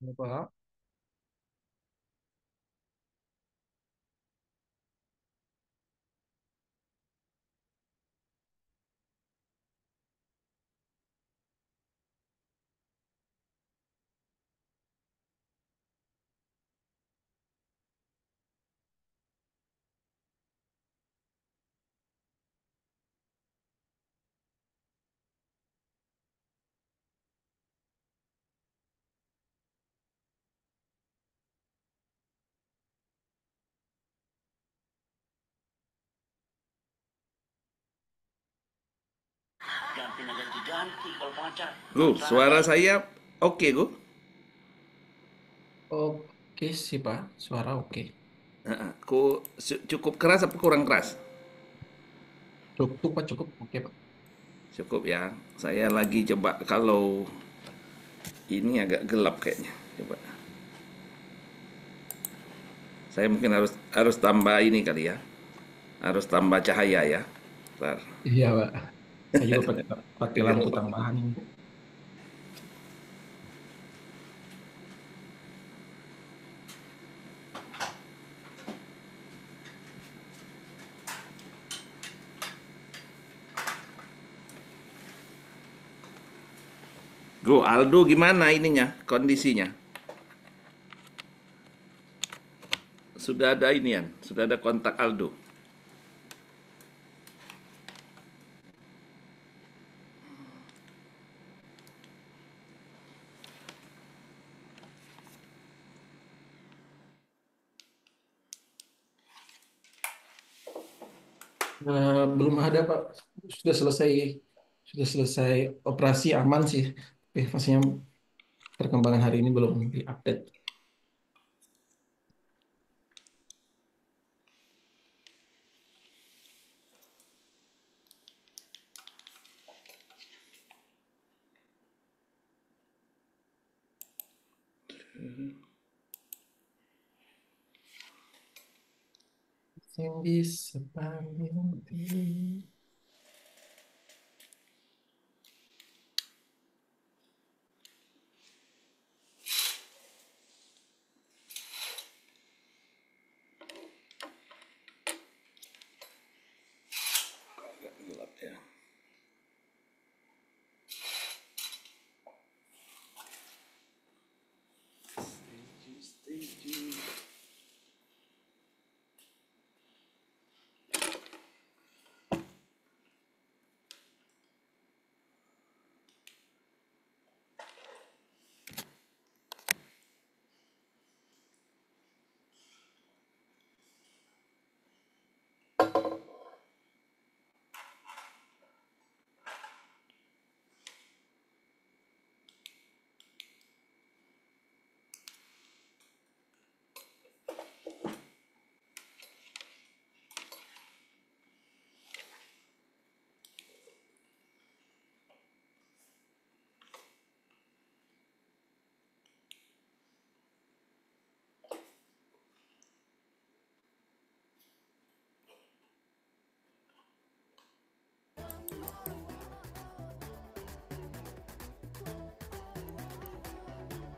Pak. Ganti nggak ganti-ganti kalau pacar. Suara saya oke, Gu. Oke sih Pak, suara oke. Cukup keras apa kurang keras? Cukup Pak, cukup. Oke Pak. Cukup ya. Saya lagi coba kalau ini agak gelap kayaknya. Coba. Saya mungkin harus harus tambah ini kali ya. Harus tambah cahaya ya. Ntar. Iya Pak, saya juga pakai pakai lampu Kegelapan. tambahan ini. Gu, Aldo gimana ininya? Kondisinya? Sudah ada inian, sudah ada kontak Aldo. Belum ada Pak, sudah selesai sudah selesai operasi aman sih. Pastinya perkembangan hari ini belum diupdate. Yang bisa panggil. Agak gelap ya.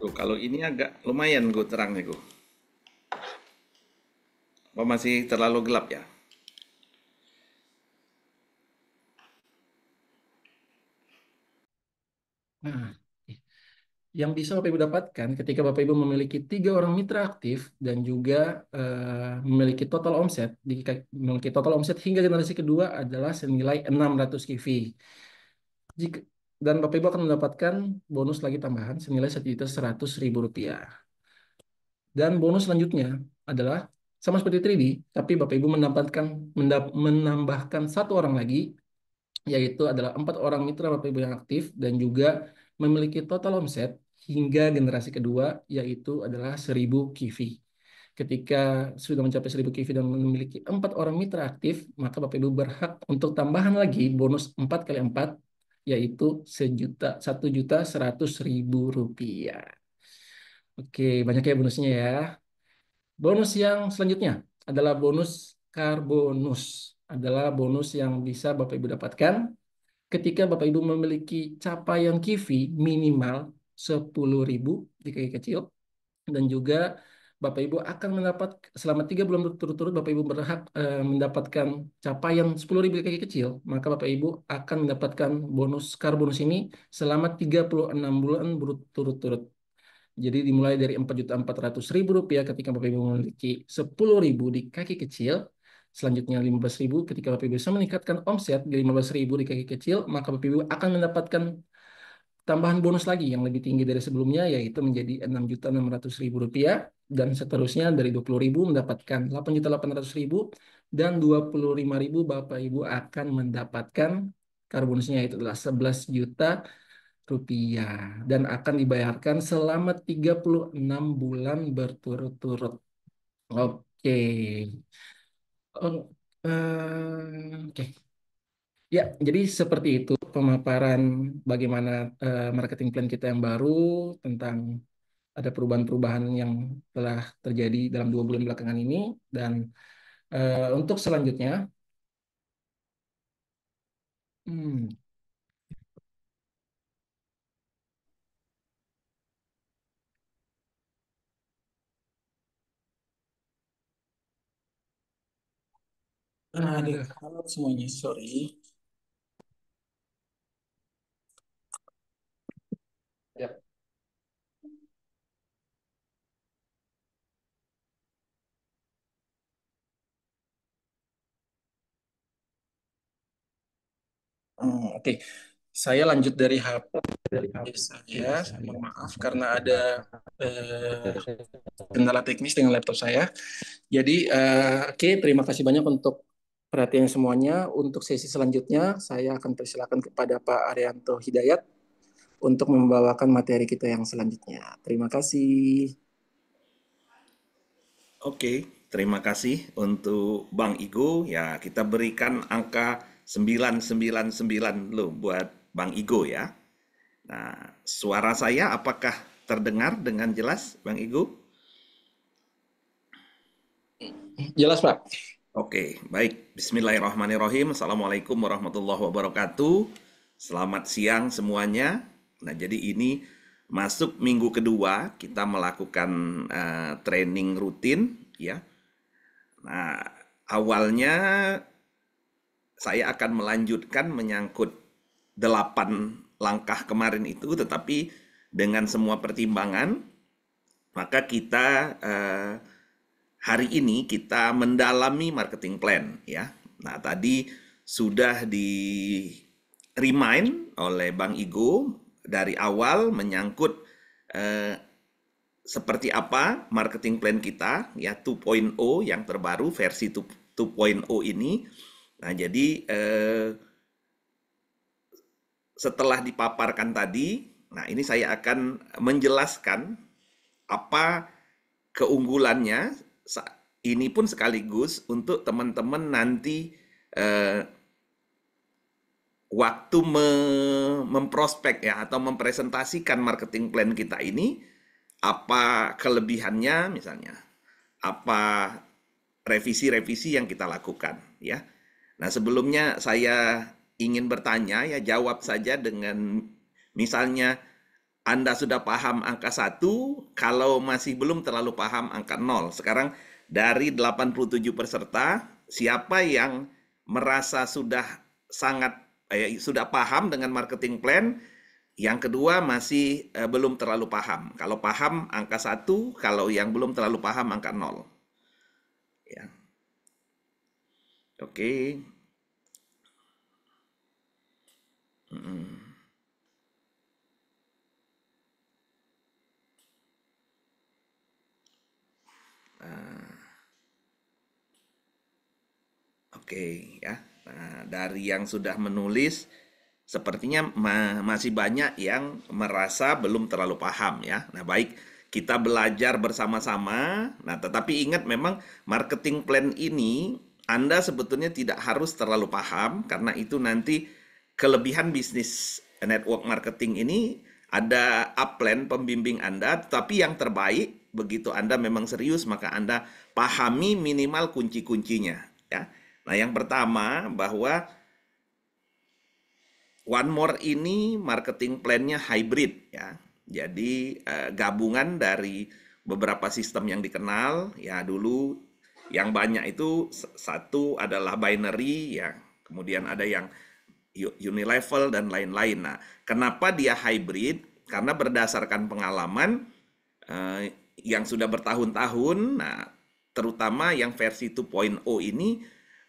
Tuh, kalau ini agak lumayan gue terangnya gue. Apa masih terlalu gelap ya? Nah, yang bisa Bapak Ibu dapatkan ketika Bapak Ibu memiliki 3 orang mitra aktif dan juga memiliki total omset, memiliki total omset hingga generasi kedua adalah senilai 600 kV. Jika, dan Bapak Ibu akan mendapatkan bonus lagi tambahan senilai 1.100.000 rupiah. Dan bonus selanjutnya adalah sama seperti 3D, tapi Bapak Ibu menambahkan 1 orang lagi, yaitu adalah 4 orang mitra Bapak Ibu yang aktif dan juga memiliki total omset hingga generasi kedua, yaitu adalah 1.000 kV. Ketika sudah mencapai 1.000 kV dan memiliki 4 orang mitra aktif, maka Bapak Ibu berhak untuk tambahan lagi bonus 4 kali 4, yaitu 1.100.000 rupiah. Oke, banyak ya bonusnya ya. Bonus yang selanjutnya adalah bonus karbonus. Adalah bonus yang bisa Bapak Ibu dapatkan ketika Bapak Ibu memiliki capaian KIVI minimal 10.000 di kaki kecil, dan juga Bapak Ibu akan mendapat selama 3 bulan berturut-turut Bapak Ibu berhak mendapatkan capaian 10.000 di kaki kecil, maka Bapak Ibu akan mendapatkan bonus ini selama 36 bulan berturut-turut. Jadi dimulai dari Rp4.400.000 ketika Bapak Ibu memiliki 10.000 di kaki kecil. Selanjutnya 15.000 ketika Bapak Ibu bisa meningkatkan omset di 15.000 di kaki kecil, maka Bapak Ibu akan mendapatkan tambahan bonus lagi yang lebih tinggi dari sebelumnya, yaitu menjadi Rp6.600.000, dan seterusnya dari 20.000 mendapatkan 8.800.000, dan 25.000 Bapak Ibu akan mendapatkan bonusnya, itu adalah Rp11 juta, dan akan dibayarkan selama 36 bulan berturut-turut. Oke. Oh, oke. Ya, jadi seperti itu pemaparan bagaimana marketing plan kita yang baru, tentang ada perubahan-perubahan yang telah terjadi dalam 2 bulan belakangan ini. Dan untuk selanjutnya, hmm, halo semuanya, sorry. Ya. Oke. Saya lanjut dari HP saya. Mohon maaf karena ada eh, kendala teknis dengan laptop saya. Jadi, oke, terima kasih banyak untuk perhatian semuanya. Untuk sesi selanjutnya, saya akan persilakan kepada Pak Arianto Hidayat untuk membawakan materi kita yang selanjutnya. Terima kasih. Oke, terima kasih untuk Bang Igo. Ya, kita berikan angka 999 loh buat Bang Igo ya. Nah, suara saya apakah terdengar dengan jelas, Bang Igo? Jelas, Pak. Oke, baik. Bismillahirrahmanirrahim. Assalamualaikum warahmatullahi wabarakatuh. Selamat siang semuanya. Nah, jadi ini masuk minggu kedua kita melakukan training rutin ya. Nah, awalnya saya akan melanjutkan menyangkut 8 langkah kemarin itu, tetapi dengan semua pertimbangan, maka kita hari ini kita mendalami marketing plan ya. Nah, tadi sudah di remind oleh Bang Igo dari awal menyangkut eh, seperti apa marketing plan kita ya 2.0 yang terbaru versi 2.0 ini. Nah, jadi setelah dipaparkan tadi, nah ini saya akan menjelaskan apa keunggulannya. Ini pun sekaligus untuk teman-teman nanti eh, waktu memprospek ya atau mempresentasikan marketing plan kita ini, apa kelebihannya misalnya, apa revisi-revisi yang kita lakukan ya. Nah, sebelumnya saya ingin bertanya ya, jawab saja dengan misalnya Anda sudah paham angka 1, kalau masih belum terlalu paham angka 0. Sekarang dari 87 peserta, siapa yang merasa sudah sangat sudah paham dengan marketing plan? Yang kedua masih belum terlalu paham. Kalau paham angka 1, kalau yang belum terlalu paham angka 0. Ya. Oke. Oke ya. Nah, dari yang sudah menulis sepertinya masih banyak yang merasa belum terlalu paham ya. Nah, baik, kita belajar bersama-sama. Nah, tetapi ingat memang marketing plan ini Anda sebetulnya tidak harus terlalu paham karena itu nanti kelebihan bisnis network marketing ini ada upline pembimbing Anda, tetapi yang terbaik begitu Anda memang serius maka Anda pahami minimal kunci-kuncinya ya. Nah, yang pertama bahwa One More ini marketing plan-nya hybrid ya. Jadi gabungan dari beberapa sistem yang dikenal. Ya dulu yang banyak itu satu adalah binary ya, kemudian ada yang unilevel dan lain-lain. Nah, kenapa dia hybrid? Karena berdasarkan pengalaman yang sudah bertahun-tahun, nah terutama yang versi 2.0 ini,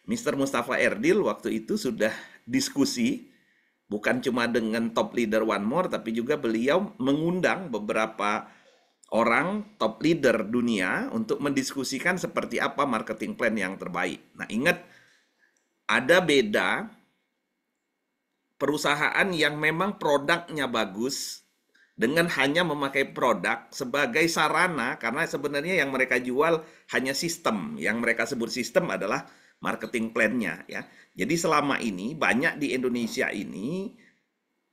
Mr. Mustafa Erdil waktu itu sudah diskusi bukan cuma dengan top leader One More, tapi juga beliau mengundang beberapa orang top leader dunia untuk mendiskusikan seperti apa marketing plan yang terbaik. Nah, ingat ada beda perusahaan yang memang produknya bagus dengan hanya memakai produk sebagai sarana, karena sebenarnya yang mereka jual hanya sistem. Yang mereka sebut sistem adalah marketing plan-nya ya. Jadi selama ini banyak di Indonesia ini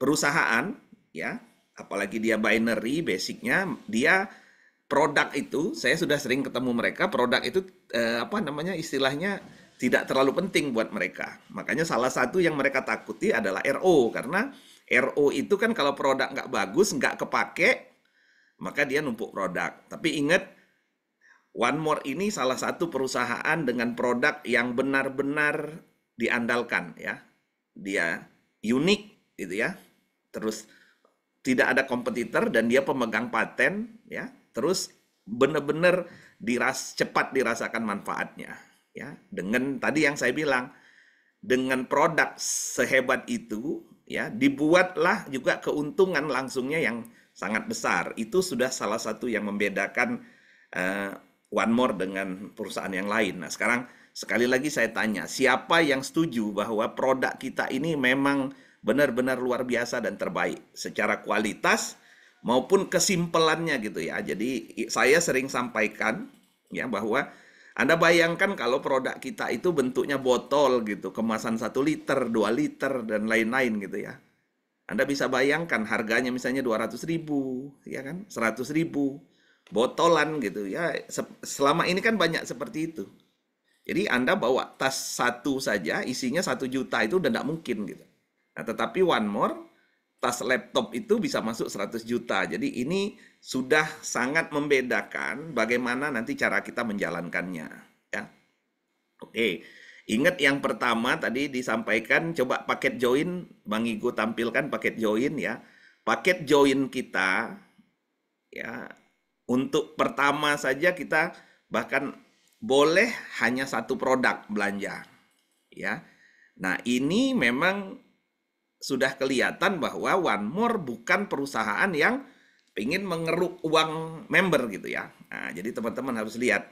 perusahaan ya, apalagi dia binary basicnya, dia produk itu, saya sudah sering ketemu mereka, produk itu istilahnya tidak terlalu penting buat mereka. Makanya salah satu yang mereka takuti adalah RO, karena RO itu kan kalau produk nggak bagus, nggak kepake, maka dia numpuk produk. Tapi ingat, One More ini salah satu perusahaan dengan produk yang benar-benar diandalkan ya. Dia unik gitu ya. Terus tidak ada kompetitor dan dia pemegang paten ya. Terus benar-benar cepat dirasakan manfaatnya ya. Dengan tadi yang saya bilang, dengan produk sehebat itu ya, dibuatlah juga keuntungan langsungnya yang sangat besar. Itu sudah salah satu yang membedakan One More dengan perusahaan yang lain. Nah, sekarang sekali lagi saya tanya, siapa yang setuju bahwa produk kita ini memang benar-benar luar biasa dan terbaik secara kualitas maupun kesimpelannya gitu ya. Jadi saya sering sampaikan ya bahwa Anda bayangkan kalau produk kita itu bentuknya botol gitu, kemasan 1 liter, 2 liter dan lain-lain gitu ya. Anda bisa bayangkan harganya misalnya 200.000 ya kan, 100.000 botolan gitu ya. Selama ini kan banyak seperti itu. Jadi Anda bawa tas satu saja isinya 1 juta itu udah tidak mungkin gitu. Nah, tetapi One More, tas laptop itu bisa masuk 100 juta. Jadi ini sudah sangat membedakan bagaimana nanti cara kita menjalankannya. Ya. Oke, ingat yang pertama tadi disampaikan, coba paket join, Bang Igo tampilkan paket join ya. Paket join kita, ya, untuk pertama saja kita bahkan boleh hanya 1 produk belanja. Ya. Nah ini memang sudah kelihatan bahwa One More bukan perusahaan yang ingin mengeruk uang member gitu ya. Nah, jadi teman-teman harus lihat.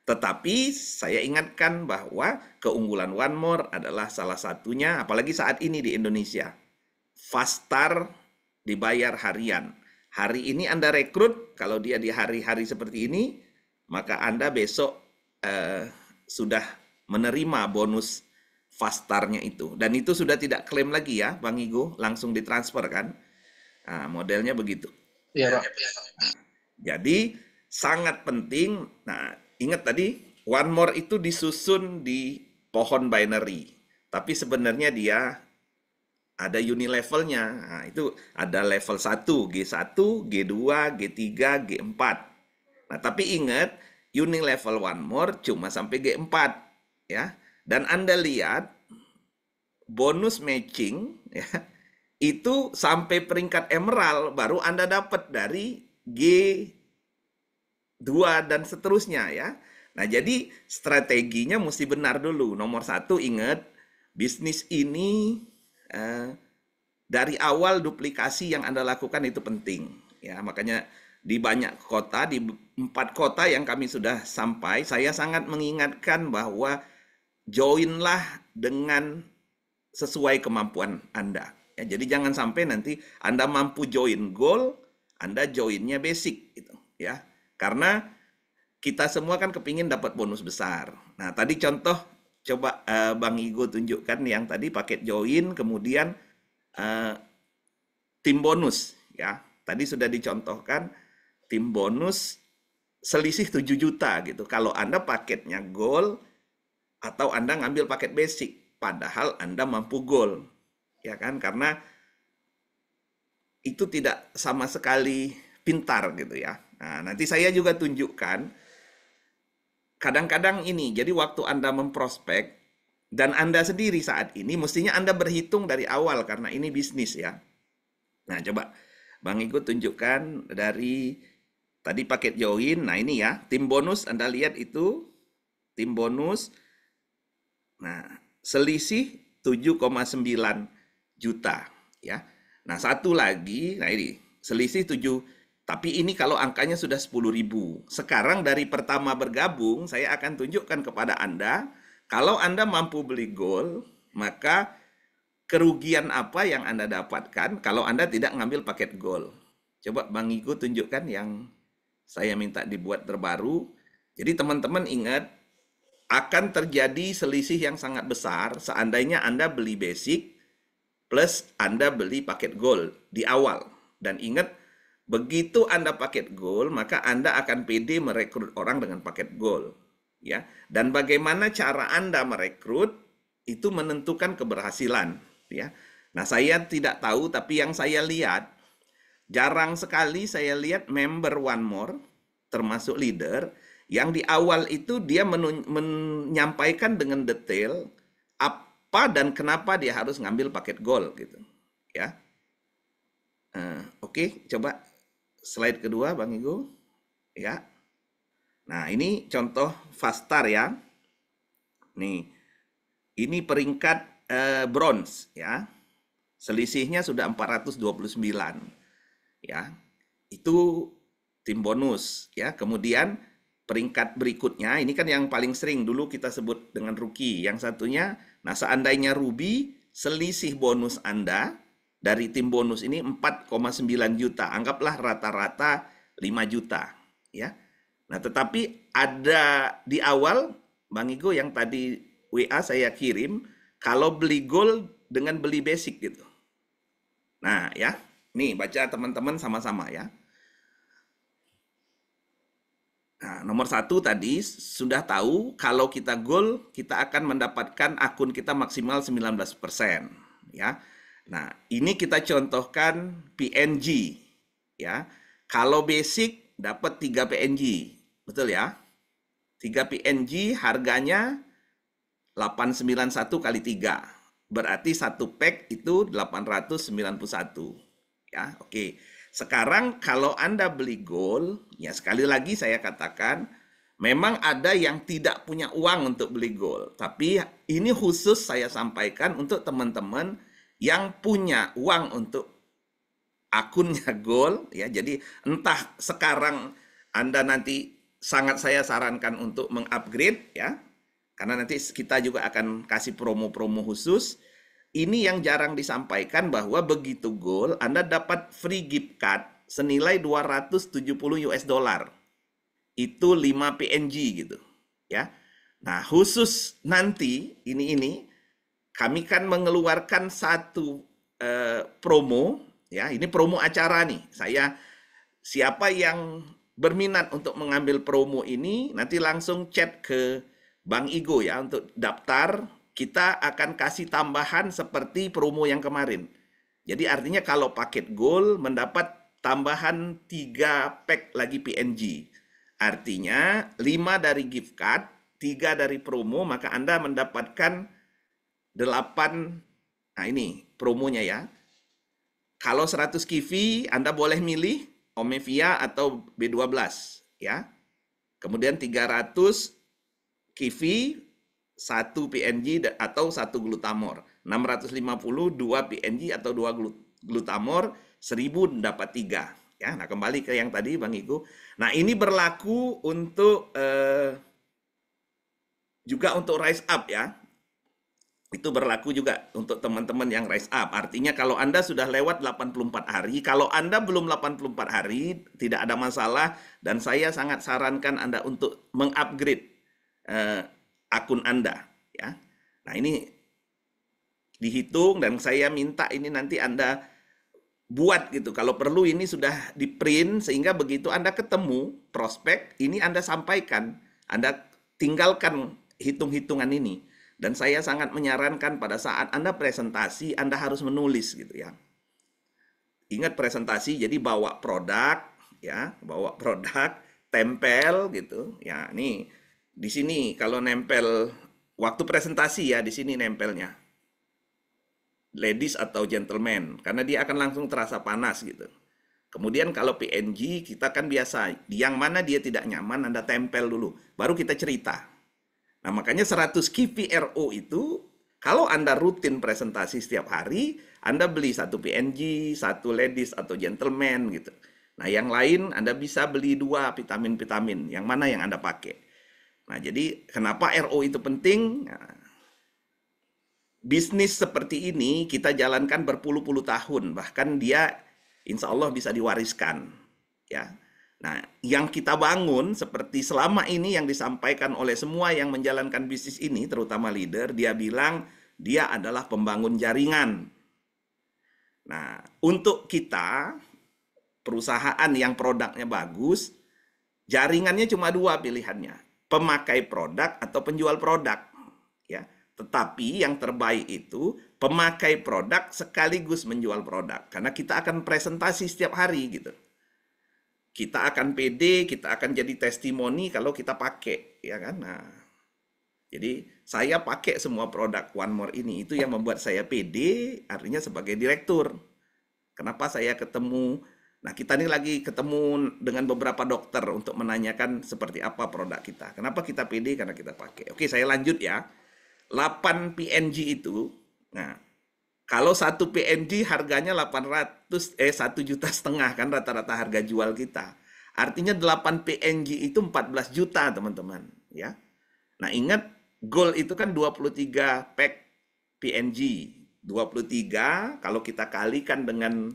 Tetapi saya ingatkan bahwa keunggulan One More adalah salah satunya, apalagi saat ini di Indonesia. Fast Start dibayar harian. Hari ini Anda rekrut, kalau dia di hari-hari seperti ini, maka Anda besok sudah menerima bonus Fast Start-nya itu. Dan itu sudah tidak klaim lagi ya, Bang Igo, langsung ditransfer kan. Nah, modelnya begitu. Iya, Pak. Jadi sangat penting. Nah, ingat tadi One More itu disusun di pohon binary, tapi sebenarnya dia ada unilevelnya. Nah, itu ada level 1, G1, G2, G3, G4. Nah, tapi ingat unilevel One More cuma sampai G4 ya. Dan Anda lihat bonus matching ya, itu sampai peringkat emerald baru Anda dapat dari G2 dan seterusnya ya. Nah, jadi strateginya mesti benar dulu. Nomor 1 ingat, bisnis ini dari awal duplikasi yang Anda lakukan itu penting. Ya, makanya di banyak kota, di 4 kota yang kami sudah sampai, saya sangat mengingatkan bahwa joinlah dengan sesuai kemampuan Anda. Ya, jadi jangan sampai nanti Anda mampu join gold, Anda joinnya basic gitu ya. Karena kita semua kan kepingin dapat bonus besar. Nah, tadi contoh coba Bang Igo tunjukkan yang tadi paket join, kemudian tim bonus ya. Tadi sudah dicontohkan tim bonus selisih 7 juta gitu. Kalau Anda paketnya gold atau Anda ngambil paket basic, padahal Anda mampu gold. Ya kan? Karena itu tidak sama sekali pintar gitu ya. Nah, nanti saya juga tunjukkan kadang-kadang ini. Jadi waktu Anda memprospek dan Anda sendiri saat ini mestinya Anda berhitung dari awal karena ini bisnis ya. Nah, coba Bang Igo tunjukkan dari tadi paket join. Nah, ini ya, tim bonus Anda lihat itu tim bonus. Nah, selisih 7,9 juta ya. Nah, satu lagi, nah ini selisih 7, tapi ini kalau angkanya sudah 10.000. Sekarang dari pertama bergabung, saya akan tunjukkan kepada Anda, kalau Anda mampu beli gold, maka kerugian apa yang Anda dapatkan kalau Anda tidak ngambil paket gold. Coba Bang Igo tunjukkan yang saya minta dibuat terbaru. Jadi teman-teman ingat, akan terjadi selisih yang sangat besar seandainya Anda beli basic plus Anda beli paket gold di awal. Dan ingat, begitu Anda paket gold, maka Anda akan pede merekrut orang dengan paket gold. Ya. Dan bagaimana cara Anda merekrut, itu menentukan keberhasilan. Ya. Nah, saya tidak tahu, tapi yang saya lihat, jarang sekali saya lihat member One More, termasuk leader, yang di awal itu dia menyampaikan dengan detail apa dan kenapa dia harus ngambil paket gold gitu. Ya. Oke, coba slide kedua Bang Igo. Ya. Nah, ini contoh Fastar ya. Nih, ini peringkat bronze ya. Selisihnya sudah 429. Ya. Itu tim bonus ya. Kemudian peringkat berikutnya, ini kan yang paling sering dulu kita sebut dengan rookie. Yang satunya, nah seandainya ruby, selisih bonus Anda dari tim bonus ini 4,9 juta. Anggaplah rata-rata 5 juta. Ya. Nah tetapi ada di awal, Bang Igo yang tadi WA saya kirim, kalau beli gold dengan beli basic gitu. Nah ya, nih baca teman-teman sama-sama ya. Nah, nomor satu tadi sudah tahu kalau kita gold, kita akan mendapatkan akun kita maksimal 19%. Ya. Nah, ini kita contohkan PNG. Ya. Kalau basic dapat 3 PNG. Betul ya? 3 PNG harganya 891 kali 3. Berarti satu pack itu 891. Ya, oke. Sekarang kalau Anda beli gold, ya sekali lagi saya katakan, memang ada yang tidak punya uang untuk beli gold. Tapi ini khusus saya sampaikan untuk teman-teman yang punya uang untuk akunnya gold. Ya, jadi entah sekarang Anda nanti sangat saya sarankan untuk mengupgrade ya. Karena nanti kita juga akan kasih promo-promo khusus. Ini yang jarang disampaikan bahwa begitu gold, Anda dapat free gift card senilai 270 US dollar. Itu 5 PNG gitu. Ya. Nah, khusus nanti ini kami kan mengeluarkan satu promo ya. Ini promo acara nih. Siapa yang berminat untuk mengambil promo ini nanti langsung chat ke Bang Igo ya untuk daftar. Kita akan kasih tambahan seperti promo yang kemarin. Jadi artinya kalau paket gold mendapat tambahan 3 pack lagi PNG. Artinya 5 dari gift card, 3 dari promo, maka Anda mendapatkan 8. Nah ini promonya ya. Kalau 100 kivi Anda boleh milih Omevia atau B12 ya. Kemudian 300 kivi 1 PNG atau 1 glutamor. 650 2 PNG atau 2 glutamor, 1000 dapat 3. Ya, nah kembali ke yang tadi Bang Igo. Nah, ini berlaku untuk juga untuk rise up ya. Itu berlaku juga untuk teman-teman yang rise up. Artinya kalau Anda sudah lewat 84 hari, kalau Anda belum 84 hari, tidak ada masalah dan saya sangat sarankan Anda untuk mengupgrade akun Anda ya. Nah, ini dihitung dan saya minta ini nanti Anda buat gitu. Kalau perlu ini sudah di print sehingga begitu Anda ketemu prospek, ini Anda sampaikan. Anda tinggalkan hitung-hitungan ini. Dan saya sangat menyarankan pada saat Anda presentasi, Anda harus menulis gitu ya. Ingat presentasi, jadi bawa produk, ya, bawa produk, tempel gitu. Ya, nih di sini kalau nempel waktu presentasi ya di sini nempelnya. Ladies atau gentleman, karena dia akan langsung terasa panas gitu. Kemudian kalau PNG kita kan biasa, yang mana dia tidak nyaman Anda tempel dulu, baru kita cerita. Nah, makanya 100 KPRO itu, kalau Anda rutin presentasi setiap hari, Anda beli satu PNG, satu ladies atau gentleman gitu. Nah, yang lain Anda bisa beli 2 vitamin-vitamin, yang mana yang Anda pakai. Nah, jadi kenapa RO itu penting? Nah, bisnis seperti ini kita jalankan berpuluh-puluh tahun, bahkan dia insya Allah bisa diwariskan. Ya. Nah, yang kita bangun seperti selama ini yang disampaikan oleh semua yang menjalankan bisnis ini, terutama leader, dia bilang dia adalah pembangun jaringan. Nah, untuk kita, perusahaan yang produknya bagus, jaringannya cuma 2 pilihannya, pemakai produk atau penjual produk. Ya, tetapi yang terbaik itu pemakai produk sekaligus menjual produk, karena kita akan presentasi setiap hari gitu. Kita akan pede, kita akan jadi testimoni kalau kita pakai, ya kan? Nah, jadi saya pakai semua produk One More ini, itu yang membuat saya pede, artinya sebagai direktur. Kenapa saya ketemu? Nah, kita ini lagi ketemu dengan beberapa dokter untuk menanyakan seperti apa produk kita. Kenapa kita pede? Karena kita pakai. Oke, saya lanjut ya. 8 PNG itu, nah, kalau satu PNG harganya 1,5 juta kan rata-rata harga jual kita. Artinya 8 PNG itu 14 juta, teman-teman, ya. Nah, ingat goal itu kan 23 pack PNG. 23 kalau kita kalikan dengan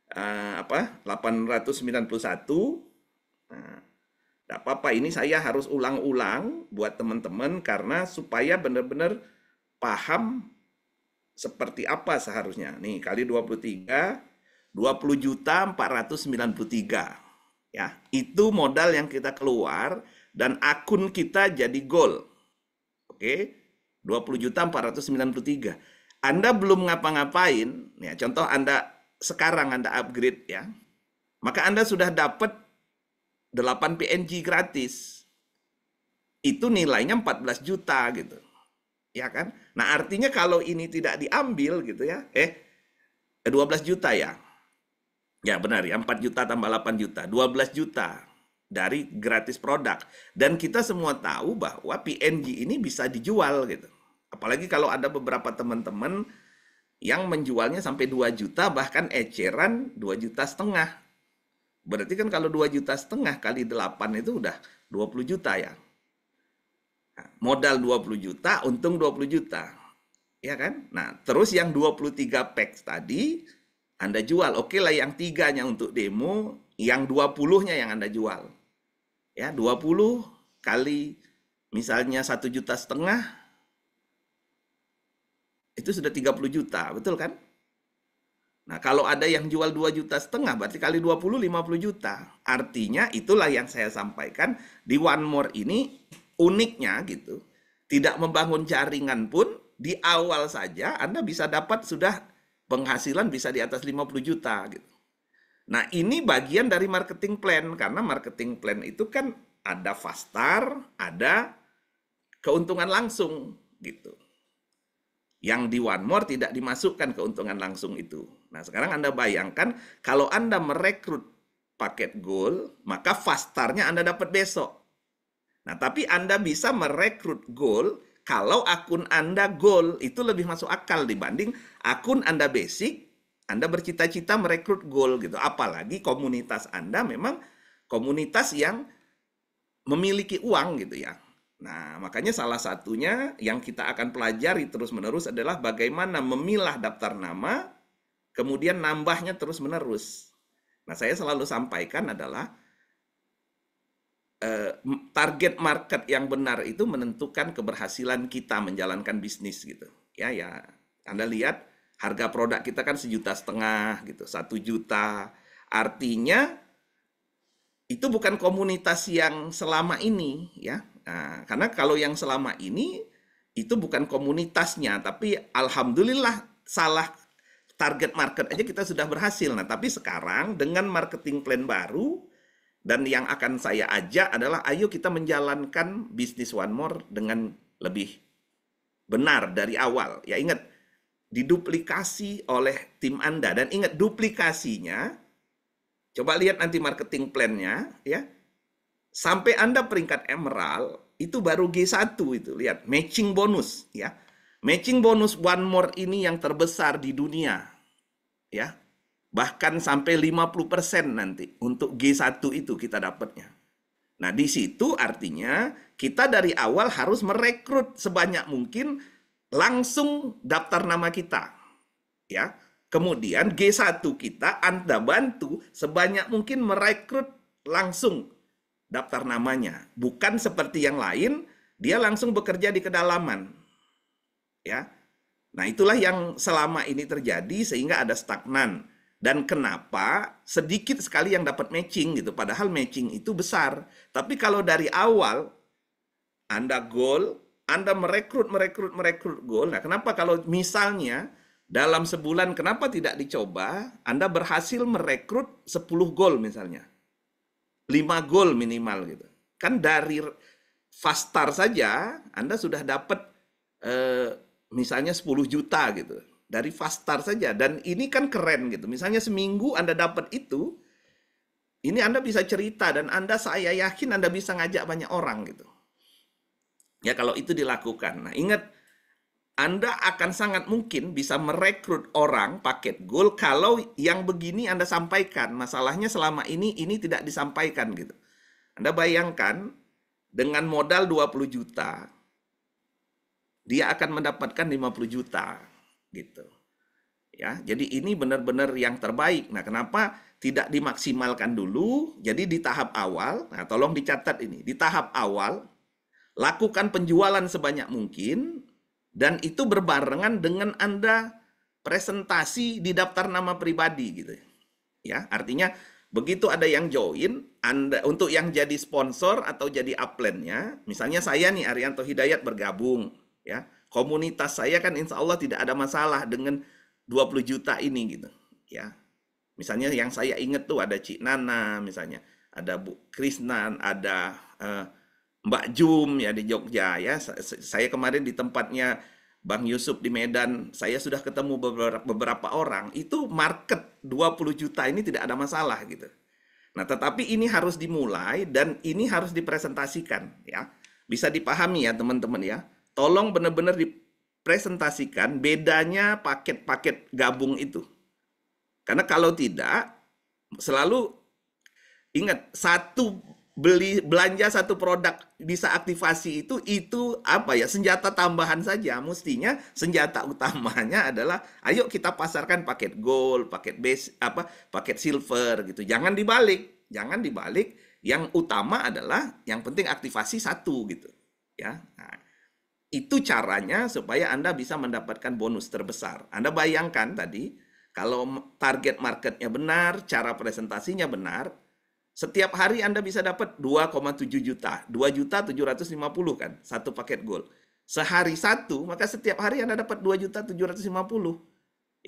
891. Nah, tidak apa-apa, ini saya harus ulang-ulang buat teman-teman karena supaya benar-benar paham seperti apa seharusnya. Nih, kali 23, 20.493. Ya, itu modal yang kita keluar dan akun kita jadi goal. Oke, 20.493. Anda belum ngapa-ngapain, ya, contoh Anda sekarang Anda upgrade ya, maka Anda sudah dapat 8 PNG gratis. Itu nilainya 14 juta gitu. Ya kan? Nah, artinya kalau ini tidak diambil gitu ya, 12 juta ya. Ya benar ya, 4 juta tambah 8 juta, 12 juta dari gratis produk. Dan kita semua tahu bahwa PNG ini bisa dijual gitu. Apalagi kalau ada beberapa teman-teman yang menjualnya sampai 2 juta, bahkan eceran 2,5 juta. Berarti kan kalau 2,5 juta kali 8 itu udah 20 juta ya. Nah, modal 20 juta, untung 20 juta. Ya kan? Nah, terus yang 23 packs tadi Anda jual. Oke lah, yang 3-nya untuk demo, yang 20-nya yang Anda jual. Ya, 20 kali misalnya 1,5 juta, itu sudah 30 juta, betul kan? Nah, kalau ada yang jual 2,5 juta, berarti kali 20, 50 juta. Artinya itulah yang saya sampaikan di One More ini uniknya gitu. Tidak membangun jaringan pun di awal saja Anda bisa dapat sudah penghasilan bisa di atas 50 juta gitu. Nah, ini bagian dari marketing plan, karena marketing plan itu kan ada fast start, ada keuntungan langsung gitu. Yang di One More tidak dimasukkan keuntungan langsung itu. Nah, sekarang Anda bayangkan kalau Anda merekrut paket gold, maka fast start-nya Anda dapat besok. Nah, tapi Anda bisa merekrut gold kalau akun Anda gold, itu lebih masuk akal dibanding akun Anda basic, Anda bercita-cita merekrut gold gitu. Apalagi komunitas Anda memang komunitas yang memiliki uang gitu ya. Nah, makanya salah satunya yang kita akan pelajari terus-menerus adalah bagaimana memilah daftar nama, kemudian nambahnya terus-menerus. Nah, saya selalu sampaikan adalah target market yang benar itu menentukan keberhasilan kita menjalankan bisnis gitu. Ya, Anda lihat harga produk kita kan 1,5 juta gitu, 1 juta. Artinya itu bukan komunitas yang selama ini ya. Nah, karena kalau yang selama ini itu bukan komunitasnya, tapi alhamdulillah salah target market aja kita sudah berhasil. Nah, tapi sekarang dengan marketing plan baru, dan yang akan saya ajak adalah ayo kita menjalankan bisnis One More dengan lebih benar dari awal. Ya ingat, diduplikasi oleh tim Anda. Dan ingat, duplikasinya, coba lihat nanti marketing plan-nya, ya. Sampai Anda peringkat emerald, itu baru G1 itu. Lihat, matching bonus, ya. Matching bonus One More ini yang terbesar di dunia, ya. Bahkan sampai 50% nanti untuk G1 itu kita dapatnya. Nah, di situ artinya kita dari awal harus merekrut sebanyak mungkin langsung daftar nama kita, ya. Kemudian G1 kita Anda bantu sebanyak mungkin merekrut langsung daftar namanya. Bukan seperti yang lain, dia langsung bekerja di kedalaman. Ya. Nah, itulah yang selama ini terjadi sehingga ada stagnan. Dan kenapa sedikit sekali yang dapat matching gitu, padahal matching itu besar. Tapi kalau dari awal Anda goal, Anda merekrut goal. Nah, kenapa kalau misalnya dalam sebulan kenapa tidak dicoba Anda berhasil merekrut 10 goal misalnya. 5 goal minimal gitu. Kan dari fast start saja Anda sudah dapat misalnya 10 juta gitu. Dari fast start saja. Dan ini kan keren gitu. Misalnya seminggu Anda dapat itu, ini Anda bisa cerita dan saya yakin Anda bisa ngajak banyak orang gitu. Ya kalau itu dilakukan. Nah ingat, Anda akan sangat mungkin bisa merekrut orang paket goal kalau yang begini Anda sampaikan. Masalahnya selama ini tidak disampaikan gitu. Anda bayangkan dengan modal 20 juta, dia akan mendapatkan 50 juta gitu. Ya, jadi ini benar-benar yang terbaik. Nah, kenapa tidak dimaksimalkan dulu? Jadi di tahap awal, nah tolong dicatat ini, di tahap awal lakukan penjualan sebanyak mungkin dan itu berbarengan dengan Anda presentasi di daftar nama pribadi gitu. Ya, artinya begitu ada yang join, Anda untuk yang jadi sponsor atau jadi upline-nya, misalnya saya nih Arianto Hidayat bergabung, ya. Komunitas saya kan insya Allah tidak ada masalah dengan 20 juta ini gitu, ya. Misalnya yang saya ingat tuh ada Cik Nana, misalnya ada Bu Krisnan, ada Mbak Jum ya di Jogja ya. Saya kemarin di tempatnya Bang Yusuf di Medan, saya sudah ketemu beberapa orang, itu market 20 juta ini tidak ada masalah gitu. Nah, tetapi ini harus dimulai dan ini harus dipresentasikan ya. Bisa dipahami ya teman-teman ya. Tolong benar-benar dipresentasikan bedanya paket-paket gabung itu. Karena kalau tidak, selalu ingat, belanja satu produk bisa aktivasi itu apa ya, senjata tambahan saja. Mestinya senjata utamanya adalah ayo kita pasarkan paket gold, paket base, paket silver gitu. Jangan dibalik. Yang utama adalah yang penting aktivasi satu gitu ya. Nah, itu caranya supaya Anda bisa mendapatkan bonus terbesar. Anda bayangkan tadi, kalau target marketnya benar, cara presentasinya benar, setiap hari Anda bisa dapat 2,7 juta. 2.750 kan, satu paket gold. Sehari satu, maka setiap hari Anda dapat 2.750.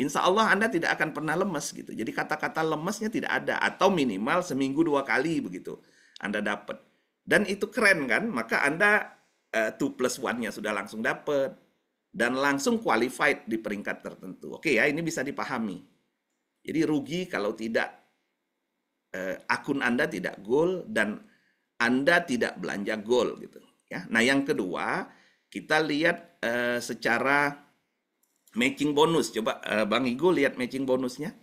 Insya Allah Anda tidak akan pernah lemes gitu. Jadi kata-kata lemesnya tidak ada. Atau minimal seminggu 2 kali begitu Anda dapat. Dan itu keren kan, maka Anda 2+1-nya sudah langsung dapat dan langsung qualified di peringkat tertentu. Oke ya, ini bisa dipahami. Jadi rugi kalau tidak akun Anda tidak gold dan Anda tidak belanja gold gitu ya. Nah, yang kedua, kita lihat secara matching bonus. Coba Bang Igo lihat matching bonusnya.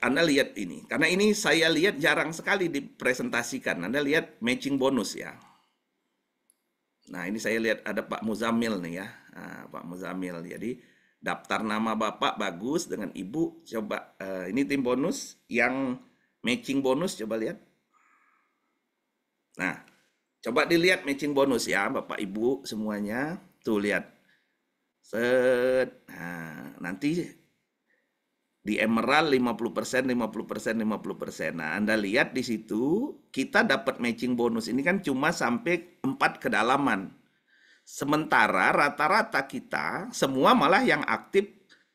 Anda lihat ini, karena ini saya lihat jarang sekali dipresentasikan. Anda lihat matching bonus ya. Nah, ini saya lihat ada Pak Muzamil nih ya. Nah, Pak Muzamil. Jadi daftar nama Bapak bagus dengan Ibu. Coba ini tim bonus yang matching bonus, coba lihat. Nah, coba dilihat matching bonus ya Bapak Ibu semuanya. Tuh lihat. Nah, nanti di Emerald 50%, 50%, 50%. Nah, Anda lihat di situ kita dapat matching bonus ini kan cuma sampai 4 kedalaman. Sementara rata-rata kita semua malah yang aktif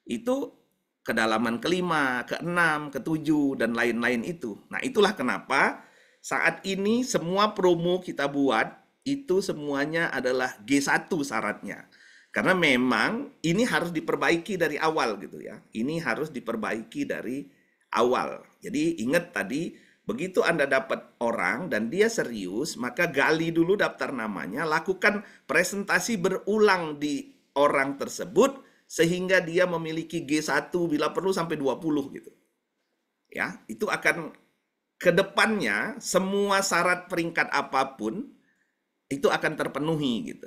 itu kedalaman kelima, keenam, ketujuh, dan lain-lain itu. Nah, itulah kenapa saat ini semua promo kita buat itu semuanya adalah G1 syaratnya. Karena memang ini harus diperbaiki dari awal gitu ya. Ini harus diperbaiki dari awal. Jadi ingat tadi, begitu Anda dapat orang dan dia serius, maka gali dulu daftar namanya, lakukan presentasi berulang di orang tersebut sehingga dia memiliki G1 bila perlu sampai 20 gitu. Ya, itu akan ke depannya semua syarat peringkat apapun itu akan terpenuhi gitu.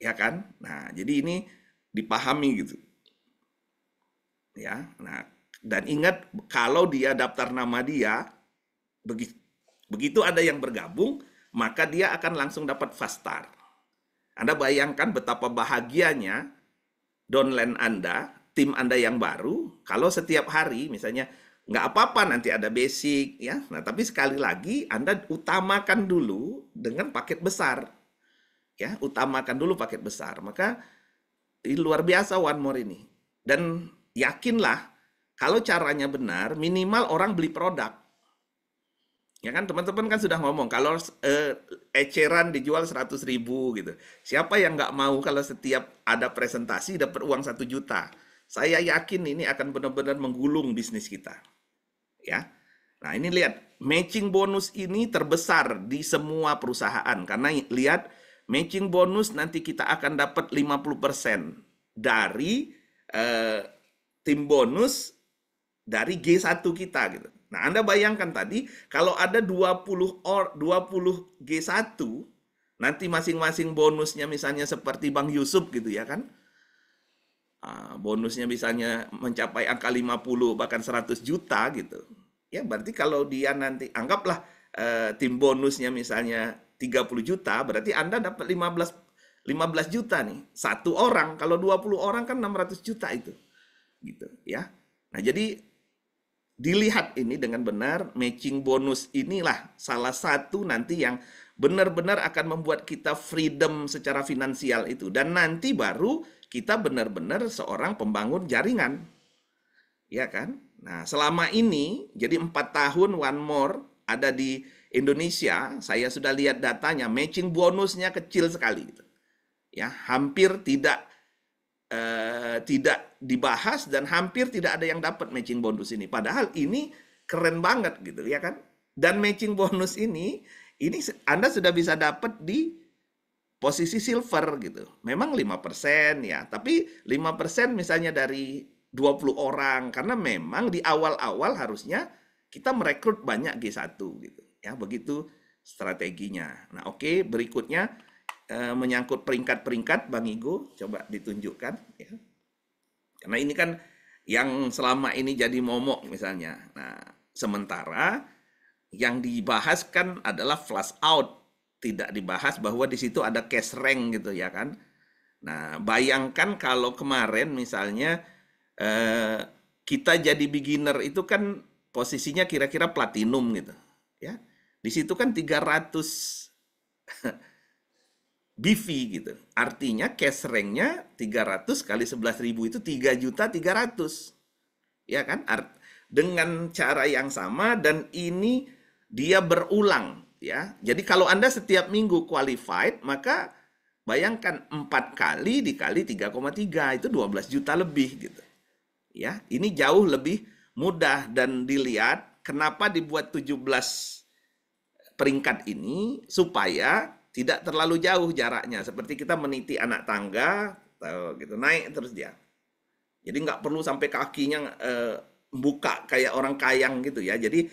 Ya kan? Nah, jadi ini dipahami gitu. Ya. Nah, dan ingat kalau dia daftar nama dia begitu ada yang bergabung, maka dia akan langsung dapat fast start. Anda bayangkan betapa bahagianya downline Anda, tim Anda yang baru, kalau setiap hari misalnya nggak apa-apa nanti ada basic ya. Nah, tapi sekali lagi Anda utamakan dulu dengan paket besar. Ya, utamakan dulu paket besar. Maka ini luar biasa One More ini. Dan yakinlah kalau caranya benar, minimal orang beli produk. Ya kan, teman-teman kan sudah ngomong, kalau eceran dijual 100.000 gitu. Siapa yang nggak mau kalau setiap ada presentasi dapat uang 1 juta? Saya yakin ini akan benar-benar menggulung bisnis kita. Ya. Nah, ini lihat, matching bonus ini terbesar di semua perusahaan. Karena lihat, matching bonus nanti kita akan dapat 50% dari tim bonus dari G1 kita gitu. Nah, Anda bayangkan tadi kalau ada 20 G1 nanti masing-masing bonusnya misalnya seperti Bang Yusuf gitu ya kan. Bonusnya misalnya mencapai angka 50 bahkan 100 juta gitu. Ya, berarti kalau dia nanti anggaplah tim bonusnya misalnya 30 juta, berarti Anda dapat 15 juta nih. Satu orang, kalau 20 orang kan 600 juta itu. Gitu ya. Nah, jadi dilihat ini dengan benar, matching bonus inilah salah satu nanti yang benar-benar akan membuat kita freedom secara finansial itu. Dan nanti baru kita benar-benar seorang pembangun jaringan. Ya kan? Nah, selama ini, jadi 4 tahun One More ada di Indonesia, saya sudah lihat datanya, matching bonusnya kecil sekali. Gitu. Ya, hampir tidak dibahas dan hampir tidak ada yang dapat matching bonus ini. Padahal ini keren banget gitu ya kan. Dan matching bonus ini Anda sudah bisa dapat di posisi silver gitu. Memang 5% ya, tapi 5% misalnya dari 20 orang karena memang di awal-awal harusnya kita merekrut banyak G1 gitu. Ya, begitu strateginya. Nah, oke, berikutnya menyangkut peringkat-peringkat, Bang Igo, coba ditunjukkan ya. Karena ini kan yang selama ini jadi momok misalnya. Nah, sementara yang dibahas kan adalah flash out, tidak dibahas bahwa di situ ada cash rank gitu ya kan. Nah, bayangkan kalau kemarin misalnya kita jadi beginner itu kan posisinya kira-kira platinum gitu ya. Di situ kan 300 BV gitu. Artinya cash rank-nya 300 kali 11.000 itu 3.300.000. Ya kan? Dengan cara yang sama dan ini dia berulang ya. Jadi kalau Anda setiap minggu qualified, maka bayangkan 4 kali dikali 3,3 itu 12 juta lebih gitu. Ya, ini jauh lebih mudah dan dilihat kenapa dibuat 17 peringkat ini supaya tidak terlalu jauh jaraknya, seperti kita meniti anak tangga, gitu naik terus dia. Jadi nggak perlu sampai kakinya buka kayak orang kayang gitu ya. Jadi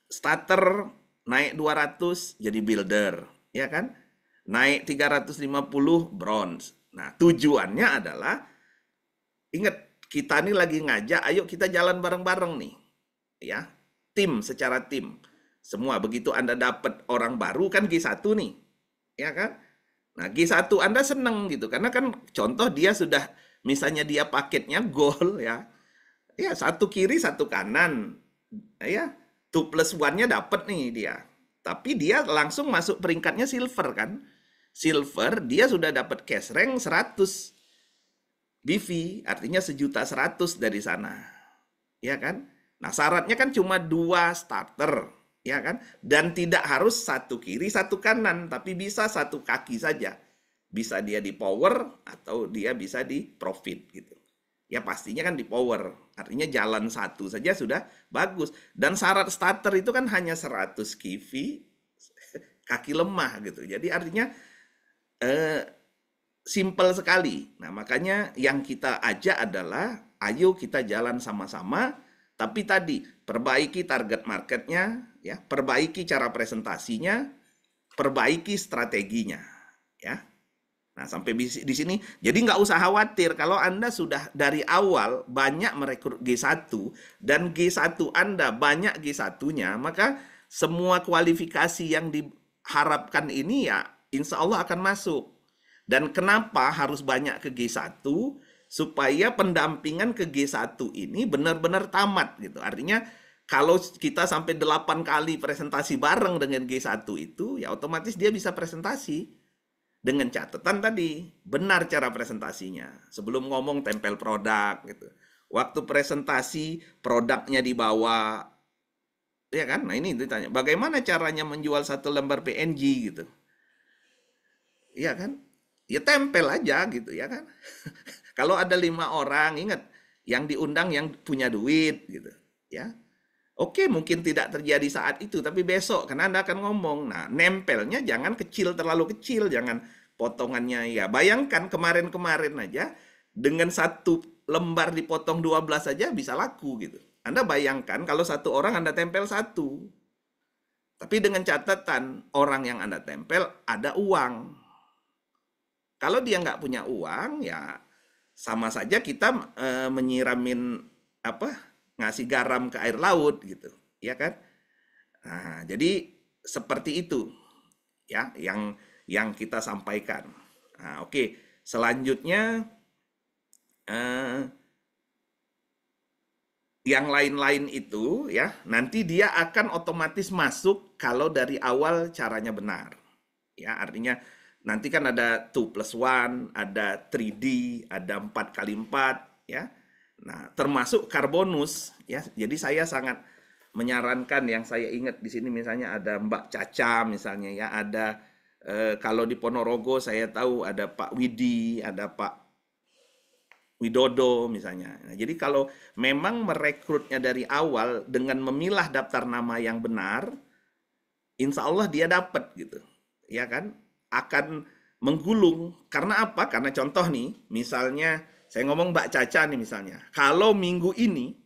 starter naik 200 jadi builder, ya kan? Naik 350 bronze. Nah, tujuannya adalah ingat kita nih lagi ngajak, ayo kita jalan bareng-bareng nih, ya. Tim secara tim. Semua begitu Anda dapat orang baru kan G1 nih. Ya kan? Nah, G1 Anda seneng gitu karena kan contoh dia sudah misalnya dia paketnya gold ya. Ya, satu kiri satu kanan. Ya, 2+1-nya dapat nih dia. Tapi dia langsung masuk peringkatnya silver kan. Silver dia sudah dapat cash rank 100 BV, artinya 1.100.000 dari sana. Ya kan? Nah, syaratnya kan cuma 2 starter, ya kan? Dan tidak harus satu kiri, satu kanan, tapi bisa satu kaki saja. Bisa dia di power atau dia bisa di profit gitu. Ya pastinya kan di power. Artinya jalan satu saja sudah bagus. Dan syarat starter itu kan hanya 100 kV kaki lemah gitu. Jadi artinya simple sekali. Nah, makanya yang kita ajak adalah ayo kita jalan sama-sama, tapi tadi perbaiki target marketnya, ya, perbaiki cara presentasinya, perbaiki strateginya, ya. Nah, sampai di sini, jadi nggak usah khawatir kalau Anda sudah dari awal banyak merekrut G1 dan G1 Anda banyak G1-nya, maka semua kualifikasi yang diharapkan ini ya insya Allah akan masuk. Dan kenapa harus banyak ke G1? Supaya pendampingan ke G1 ini benar-benar tamat gitu. Artinya kalau kita sampai 8 kali presentasi bareng dengan G1 itu, ya otomatis dia bisa presentasi. Dengan catatan tadi, benar cara presentasinya. Sebelum ngomong tempel produk gitu. Waktu presentasi produknya dibawa, ya kan? Nah ini ditanya, bagaimana caranya menjual 1 lembar PNG gitu? Iya kan? Ya tempel aja gitu ya kan. Kalau ada 5 orang, ingat yang diundang yang punya duit gitu, ya. Oke, mungkin tidak terjadi saat itu, tapi besok karena Anda akan ngomong. Nah, nempelnya jangan kecil, terlalu kecil, jangan potongannya ya. Bayangkan kemarin-kemarin aja dengan 1 lembar dipotong 12 saja bisa laku gitu. Anda bayangkan kalau 1 orang Anda tempel 1. Tapi dengan catatan orang yang Anda tempel ada uang. Kalau dia nggak punya uang, ya sama saja kita menyiramin ngasih garam ke air laut gitu, ya kan? Nah, jadi seperti itu ya yang kita sampaikan. Nah, oke. Selanjutnya yang lain-lain itu ya nanti dia akan otomatis masuk kalau dari awal caranya benar. Ya, artinya nanti kan ada 2+1, ada 3D, ada 4x4 ya. Nah, termasuk karbonus ya. Jadi saya sangat menyarankan yang saya ingat di sini misalnya ada Mbak Caca misalnya ya, ada kalau di Ponorogo saya tahu ada Pak Widi, ada Pak Widodo misalnya. Nah, jadi kalau memang merekrutnya dari awal dengan memilah daftar nama yang benar, insya Allah dia dapat gitu. Ya kan? Akan menggulung. Karena apa? Karena contoh nih, misalnya saya ngomong Mbak Caca nih misalnya. Kalau minggu ini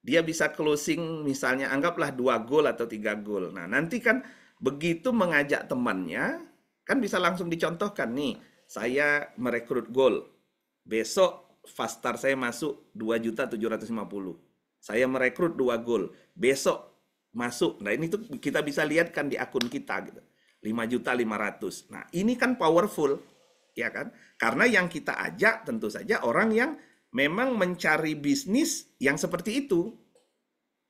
dia bisa closing misalnya anggaplah 2 gol atau 3 gol. Nah, nanti kan begitu mengajak temannya kan bisa langsung dicontohkan nih, saya merekrut gol. Besok fast start saya masuk 2.750.000. Saya merekrut 2 gol. Besok masuk. Nah, ini tuh kita bisa lihat kan di akun kita gitu. 5.500.000. Nah, ini kan powerful, ya kan? Karena yang kita ajak tentu saja orang yang memang mencari bisnis yang seperti itu,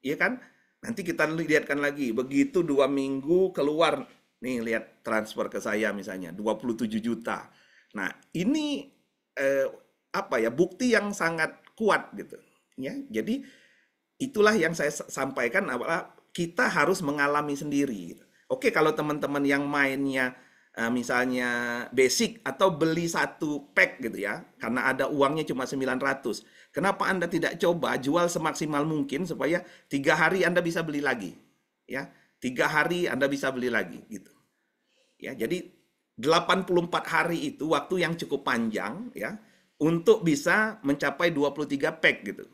ya kan? Nanti kita lihatkan lagi, begitu 2 minggu keluar, nih lihat transfer ke saya misalnya 27 juta. Nah, ini bukti yang sangat kuat gitu, ya. Jadi itulah yang saya sampaikan, kita harus mengalami sendiri. Oke, kalau teman-teman yang mainnya misalnya basic atau beli 1 pack gitu ya, karena ada uangnya cuma 900. Kenapa Anda tidak coba jual semaksimal mungkin supaya 3 hari Anda bisa beli lagi, ya. 3 hari Anda bisa beli lagi gitu. Ya, jadi 84 hari itu waktu yang cukup panjang ya untuk bisa mencapai 23 pack gitu.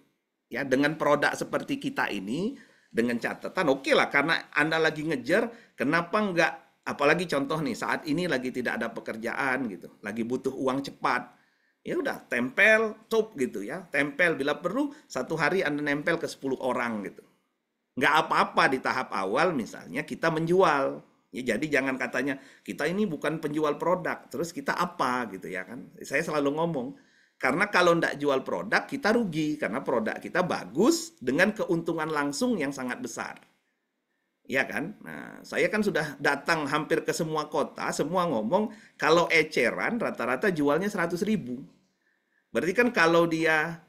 Ya, dengan produk seperti kita ini dengan catatan oke lah, karena Anda lagi ngejar, kenapa enggak, apalagi contoh nih saat ini lagi tidak ada pekerjaan gitu, lagi butuh uang cepat, ya udah tempel top gitu ya, tempel bila perlu 1 hari Anda nempel ke 10 orang gitu, nggak apa-apa di tahap awal misalnya kita menjual ya. Jadi jangan katanya kita ini bukan penjual produk terus kita apa gitu ya kan, saya selalu ngomong. Karena kalau tidak jual produk, kita rugi. Karena produk kita bagus dengan keuntungan langsung yang sangat besar. Ya kan? Nah, saya kan sudah datang hampir ke semua kota, semua ngomong kalau eceran rata-rata jualnya 100.000. Berarti kan kalau dia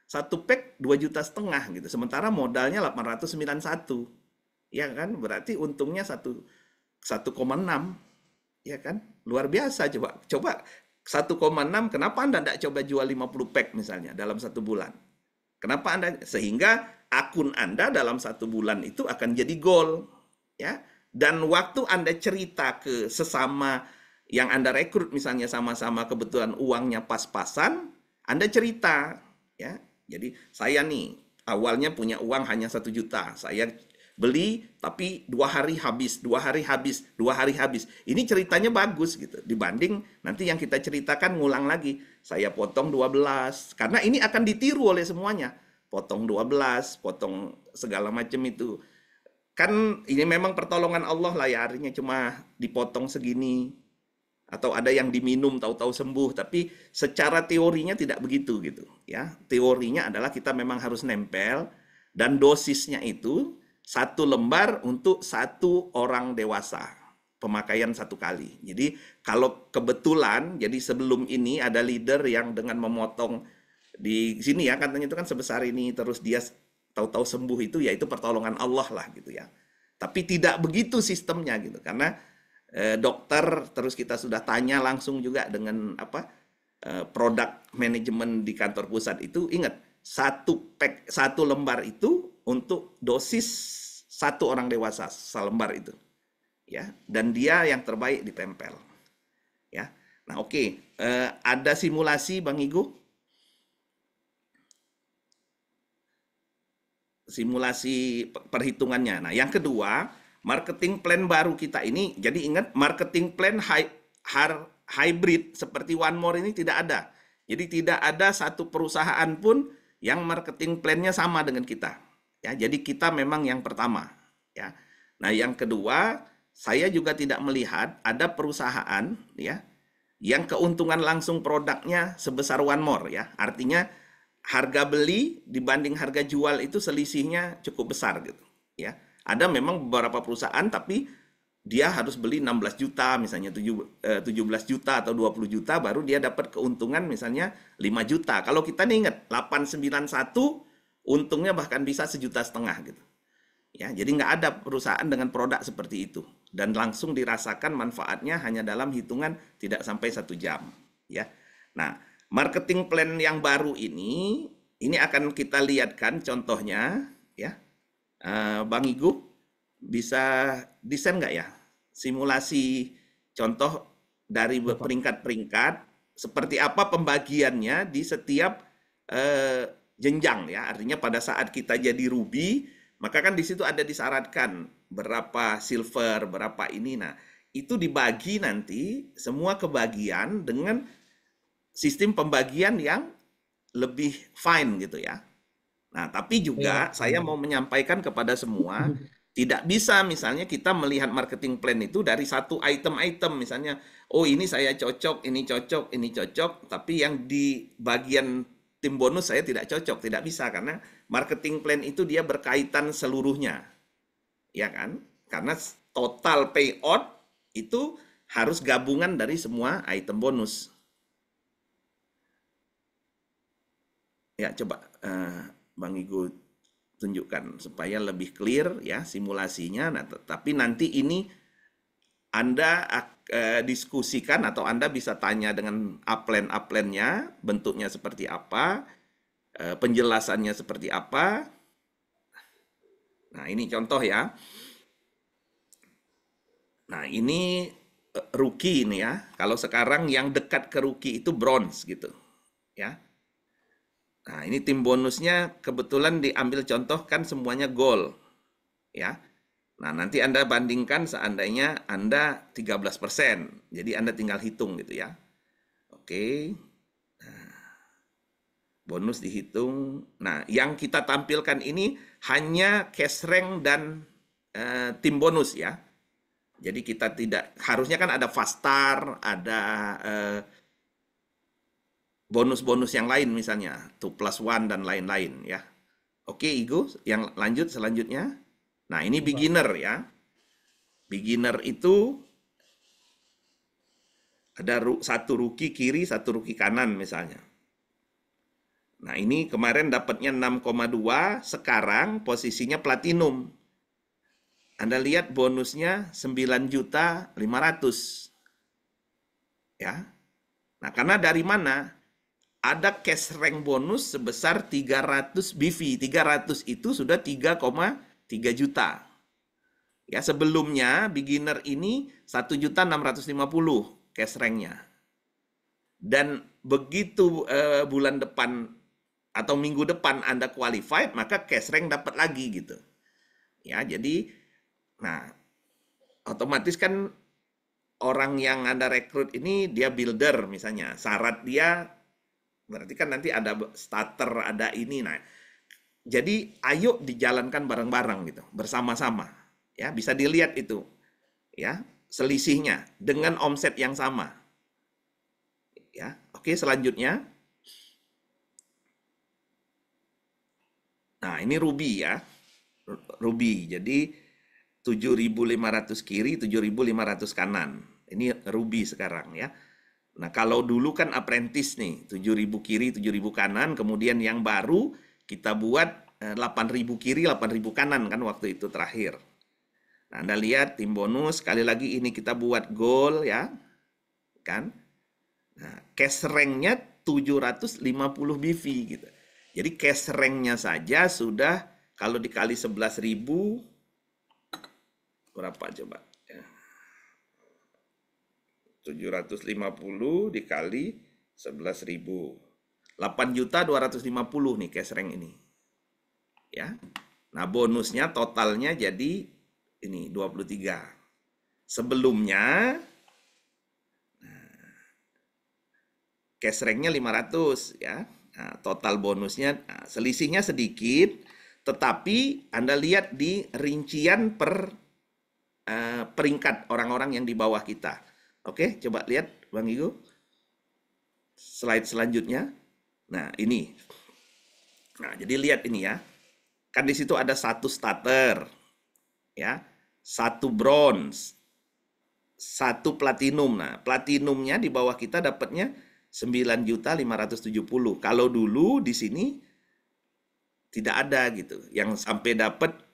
satu pack 2,5 juta gitu, sementara modalnya 891, ya kan? Berarti untungnya 1,6, ya kan? Luar biasa. Coba 1,6, kenapa Anda tidak coba jual 50 pack misalnya dalam 1 bulan? Kenapa Anda? Sehingga akun Anda dalam 1 bulan itu akan jadi goal, ya. Dan waktu Anda cerita ke sesama yang Anda rekrut, misalnya sama-sama kebetulan uangnya pas-pasan, Anda cerita, ya. Jadi saya nih awalnya punya uang hanya 1 juta, saya beli tapi 2 hari habis, 2 hari habis, 2 hari habis. Ini ceritanya bagus gitu. Dibanding nanti yang kita ceritakan ngulang lagi. Saya potong 12. Karena ini akan ditiru oleh semuanya. Potong 12, potong segala macam itu. Kan ini memang pertolongan Allah lah ya, artinya cuma dipotong segini. Atau ada yang diminum tahu-tahu sembuh, tapi secara teorinya tidak begitu gitu ya. Teorinya adalah kita memang harus nempel, dan dosisnya itu 1 lembar untuk 1 orang dewasa, pemakaian 1 kali. Jadi kalau kebetulan, jadi sebelum ini ada leader yang dengan memotong di sini ya, katanya itu kan sebesar ini, terus dia tahu-tahu sembuh, itu ya itu pertolongan Allah lah gitu ya. Tapi tidak begitu sistemnya gitu, karena dokter, terus kita sudah tanya langsung juga dengan produk manajemen di kantor pusat itu, ingat 1 pack 1 lembar itu untuk dosis 1 orang dewasa, 1 lembar itu, ya, dan dia yang terbaik ditempel, ya. Nah, oke. Ada simulasi Bang Igu, simulasi perhitungannya. Nah, yang kedua, marketing plan baru kita ini, jadi ingat marketing plan hybrid seperti One More ini tidak ada. Jadi tidak ada satu perusahaan pun yang marketing plan-nya sama dengan kita. Ya, jadi kita memang yang pertama, ya. Nah, yang kedua, saya juga tidak melihat ada perusahaan ya yang keuntungan langsung produknya sebesar One More ya. Artinya harga beli dibanding harga jual itu selisihnya cukup besar gitu ya. Ada memang beberapa perusahaan tapi dia harus beli 16 juta misalnya, 17 juta atau 20 juta baru dia dapat keuntungan misalnya 5 juta. Kalau kita nih ingat 891 untungnya bahkan bisa 1,5 juta gitu. Ya, jadi nggak ada perusahaan dengan produk seperti itu dan langsung dirasakan manfaatnya hanya dalam hitungan tidak sampai 1 jam ya. Nah, marketing plan yang baru ini akan kita lihatkan contohnya ya. Bang Igu bisa desain nggak ya simulasi contoh dari peringkat-peringkat seperti apa pembagiannya di setiap jenjang ya. Artinya pada saat kita jadi ruby, maka kan di situ ada disyaratkan berapa silver, berapa ini. Nah, itu dibagi nanti semua kebagian dengan sistem pembagian yang lebih fine gitu ya. Nah, tapi juga saya mau menyampaikan kepada semua, tidak bisa misalnya kita melihat marketing plan itu dari satu item-item, misalnya, oh ini saya cocok, ini cocok, ini cocok, tapi yang di bagian tim bonus saya tidak cocok, tidak bisa, karena marketing plan itu dia berkaitan seluruhnya, ya kan? Karena total payout itu harus gabungan dari semua item bonus. Ya, coba Bang Igu tunjukkan supaya lebih clear ya simulasinya. Nah, tapi nanti ini Anda diskusikan atau Anda bisa tanya dengan upline-nya, bentuknya seperti apa, penjelasannya seperti apa. Nah, ini contoh ya. Nah, ini rookie ini ya. Kalau sekarang yang dekat ke rookie itu bronze gitu. Ya. Nah, ini tim bonusnya kebetulan diambil contoh kan semuanya gold. Ya. Nah, nanti Anda bandingkan seandainya Anda 13%. Jadi Anda tinggal hitung gitu ya. Oke. Nah, bonus dihitung. Nah, yang kita tampilkan ini hanya cash rank dan tim bonus ya. Jadi kita tidak, harusnya kan ada fast star, ada bonus-bonus yang lain misalnya 2+1 dan lain-lain ya. Oke Igu, yang lanjut selanjutnya. Nah, ini beginner ya. Beginner itu ada satu rookie kiri, satu rookie kanan misalnya. Nah, ini kemarin dapatnya 6,2, sekarang posisinya platinum. Anda lihat bonusnya 9.500.000. Ya. Nah, karena dari mana? Ada cash rank bonus sebesar 300 BV. 300 itu sudah 3,3 juta. Ya, sebelumnya beginner ini 1.650.000 cash ranknya. Dan begitu bulan depan atau minggu depan Anda qualified, maka cash rank dapat lagi gitu. Ya, jadi nah otomatis kan orang yang Anda rekrut ini dia builder misalnya. Syarat dia berarti kan nanti ada starter, ada ini. Nah, jadi ayo dijalankan bareng-bareng gitu, bersama-sama. Ya, bisa dilihat itu. Ya, selisihnya dengan omset yang sama. Ya, oke, selanjutnya. Nah, ini Ruby ya. Ruby. Jadi 7.500 kiri, 7.500 kanan. Ini Ruby sekarang ya. Nah, kalau dulu kan apprentice nih, 7.000 kiri, 7.000 kanan, kemudian yang baru kita buat 8.000 kiri, 8.000 kanan kan waktu itu terakhir. Nah, Anda lihat tim bonus, sekali lagi ini kita buat goal ya. Kan? Nah, cash rank-nya 750 BV gitu. Jadi cash rank-nya saja sudah kalau dikali 11.000 berapa coba? 750 dikali 11.000. 8.250 nih cash rank ini. Ya. Nah, bonusnya totalnya jadi ini 23. Sebelumnya cash rank-nya 500 ya. Nah, total bonusnya selisihnya sedikit, tetapi Anda lihat di rincian per peringkat orang-orang yang di bawah kita. Oke, coba lihat Bang Igo. Slide selanjutnya. Nah, ini. Nah, jadi lihat ini ya. Kan di situ ada satu starter. Ya. Satu bronze. Satu platinum. Nah, platinumnya di bawah kita dapatnya 9.570.000. Kalau dulu di sini tidak ada gitu. Yang sampai dapat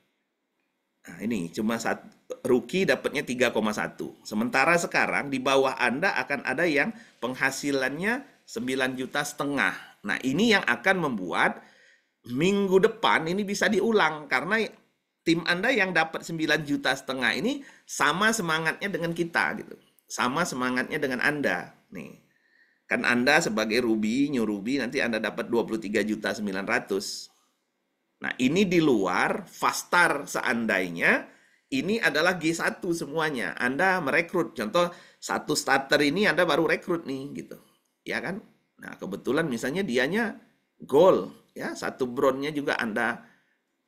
nah ini cuma rookie dapatnya 3,1. Sementara sekarang di bawah Anda akan ada yang penghasilannya 9,5 juta. Nah, ini yang akan membuat minggu depan ini bisa diulang karena tim Anda yang dapat 9,5 juta ini sama semangatnya dengan kita gitu. Sama semangatnya dengan Anda. Nih. Kan Anda sebagai new Ruby nanti Anda dapat 23.900.000. Nah, ini di luar Fastar seandainya ini adalah G1 semuanya. Anda merekrut. Contoh, satu starter ini Anda baru rekrut nih gitu. Ya kan? Nah, kebetulan misalnya dianya gold ya, satu bronze-nya juga Anda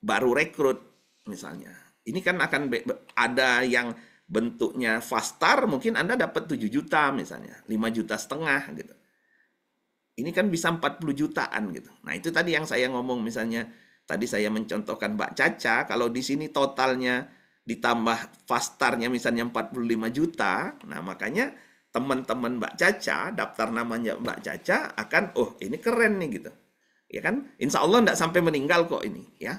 baru rekrut misalnya. Ini kan akan ada yang bentuknya Fastar, mungkin Anda dapat 7 juta misalnya, 5,5 juta gitu. Ini kan bisa 40 jutaan gitu. Nah, itu tadi yang saya ngomong misalnya tadi saya mencontohkan Mbak Caca, kalau di sini totalnya ditambah Fastarnya misalnya 45 juta, nah makanya teman-teman Mbak Caca, daftar namanya Mbak Caca akan, oh ini keren nih gitu. Ya kan? Insya Allah enggak sampai meninggal kok ini ya.